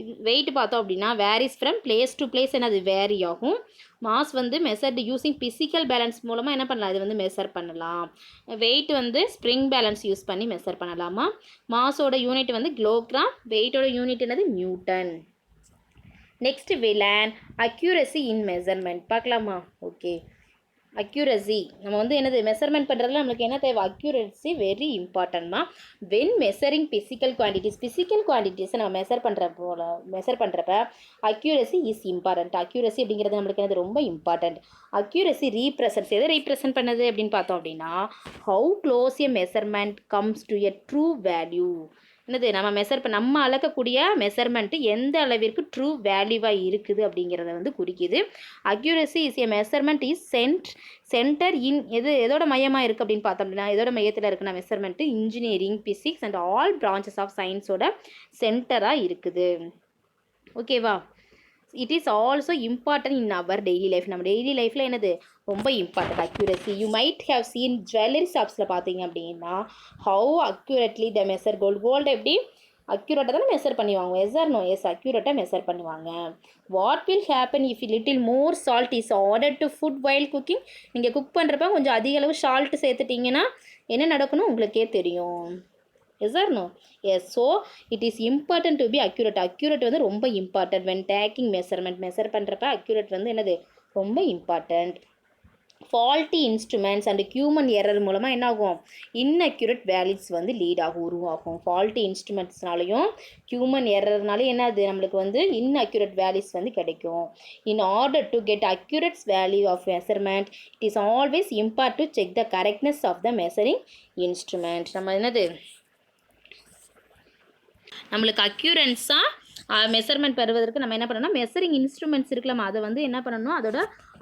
இது வெயிட் பார்த்தோம் அப்படின்னா varies from place to place, என்ன அது வேரி ஆகும். மாஸ் வந்து மெஷர்டு யூஸிங் பிசிக்கல் பேலன்ஸ் மூலமாக என்ன பண்ணலாம், இது வந்து மெஷர் பண்ணலாம். வெயிட் வந்து ஸ்ப்ரிங் பேலன்ஸ் யூஸ் பண்ணி மெஷர் பண்ணலாமா. மாஸோட யூனிட் வந்து கிலோகிராம், வெயிட்டோட யூனிட் என்னது நியூட்டன். நெக்ஸ்ட் விலான் அக்யூரசி இன் மெஷர்மெண்ட் பார்க்கலாமா. ஓகே, அக்யூரசி நம்ம வந்து என்னது மெஷர்மெண்ட் பண்ணுறதுல நம்மளுக்கு என்ன தேவை, அக்யூரசி வெரி இம்பார்ட்டன்ட்மா. வென் மெஷரிங் ஃபிசிக்கல் குவான்டிட்டிஸை நம்ம மெஷர் பண்ணுறப்ப அக்யூரசி இஸ் இம்பார்ட்டன்ட். அக்யூரசி அப்படிங்கிறது நம்மளுக்கு என்னது ரொம்ப இம்பார்ட்டன்ட். அக்யூரசி ரீப்ரசன்ட்ஸ் எதை ரீப்ரசன்ட் பண்ணுது அப்படின்னு பார்த்தோம் அப்படின்னா how close a measurement comes to a true value. என்னது நம்ம நம்ம அளக்கக்கூடிய மெஷர்மெண்ட்டு எந்த அளவிற்கு ட்ரூ வேல்யூவாக இருக்குது அப்படிங்கிறத வந்து குறிக்குது. Accuracy is a measurement is centre in எதோட மையமாக இருக்குது அப்படின்னு பார்த்தோம் அப்படின்னா எதோட மையத்தில் இருக்குன்னா measurement engineering, physics and all branches of சயின்ஸோட சென்டராக இருக்குது. ஓகேவா? It is also important in our daily life. நம்ம டெய்லி லைஃப்பில் என்னது ரொம்ப important accuracy. You might have seen jewellery ஷாப்ஸில் பார்த்தீங்க அப்படின்னா how accurately the measure gold எப்படி அக்யூரேட்டாக தானே மெஷர் பண்ணுவாங்க. Yes or no? எஸ், அக்யூரேட்டாக மெஷர் பண்ணுவாங்க. What will happen if little more salt is order to food while cooking? நீங்கள் குக் பண்ணுறப்ப கொஞ்சம் அதிக அளவு சால்ட் சேர்த்துட்டிங்கன்னா என்ன நடக்கணும் உங்களுக்கே தெரியும். Yes or no? Yes. So it is important to be accurate. Accurate வந்து ரொம்ப இம்பார்ட்டன்ட். வென் டேக்கிங் மெஷர் பண்ணுறப்ப அக்யூரேட் வந்து என்னது ரொம்ப important. Faulty instruments and human error மூலமாக என்ன ஆகும்? இன்அக்யூரேட் வேல்யூஸ் வந்து உருவாகும். ஃபால்ட்டி இன்ஸ்ட்ருமெண்ட்ஸ்னாலையும் ஹியூமன் எரர்னாலையும் என்னது நம்மளுக்கு வந்து இன்அக்யூரேட் வேல்யூஸ் வந்து கிடைக்கும். In order to get accurate value of measurement it is always import to check the correctness of the measuring instrument. நம்ம என்னது நம்மளுக்கு அக்யூரன்ஸாக மெஷர்மெண்ட் பெறுவதற்கு நம்ம என்ன பண்ணணும்னா மெஷரிங் இன்ஸ்ட்ருமெண்ட்ஸ் இருக்கலாமா அதை வந்து என்ன பண்ணணும், அதோட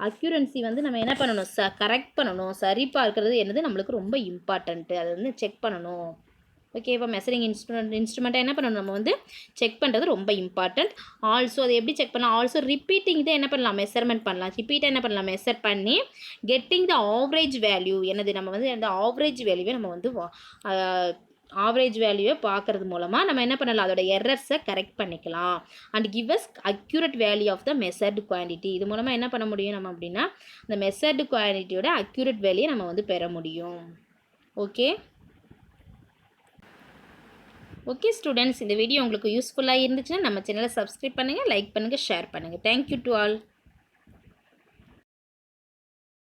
அக்யூரன்சி வந்து நம்ம என்ன பண்ணணும், கரெக்ட் பண்ணணும். சரி பார்க்கறது என்னது நம்மளுக்கு ரொம்ப இம்பார்ட்டண்ட்டு. அதை வந்து செக் பண்ணணும். ஓகேவா? மெஷரிங் இன்ஸ்ட்ருமெண்ட்டை என்ன பண்ணணும், நம்ம வந்து செக் பண்ணுறது ரொம்ப இம்பார்ட்டண்ட். ஆல்சோ அதை எப்படி செக் பண்ணலாம்? ஆல்சோ ரிப்பீட்டிங் தான் என்ன பண்ணலாம், மெஷர்மெண்ட் பண்ணலாம். ரிப்பீட்டாக என்ன பண்ணலாம், மெஷர் பண்ணி கெட்டிங் த ஆவரேஜ் வேல்யூ என்னது நம்ம வந்து அந்த ஆவரேஜ் வேல்யூவை நம்ம வந்து ஆவரேஜ் வேல்யூவை பார்க்குறது மூலமாக நம்ம என்ன பண்ணலாம், அதோட எரர்ஸை கரெக்ட் பண்ணிக்கலாம். And give us accurate value of the measured quantity. இது மூலமாக என்ன பண்ண முடியும் நம்ம அப்படின்னா அந்த மெஷர்டு குவான்டிட்டியோட அக்யூரேட் வேல்யூயை நம்ம வந்து பெற முடியும். ஓகே ஸ்டூடெண்ட்ஸ், இந்த வீடியோ உங்களுக்கு யூஸ்ஃபுல்லாக இருந்துச்சுன்னா நம்ம சேனலை சப்ஸ்கிரைப் பண்ணுங்கள், லைக் பண்ணுங்கள், ஷேர் பண்ணுங்கள். Thank you to all.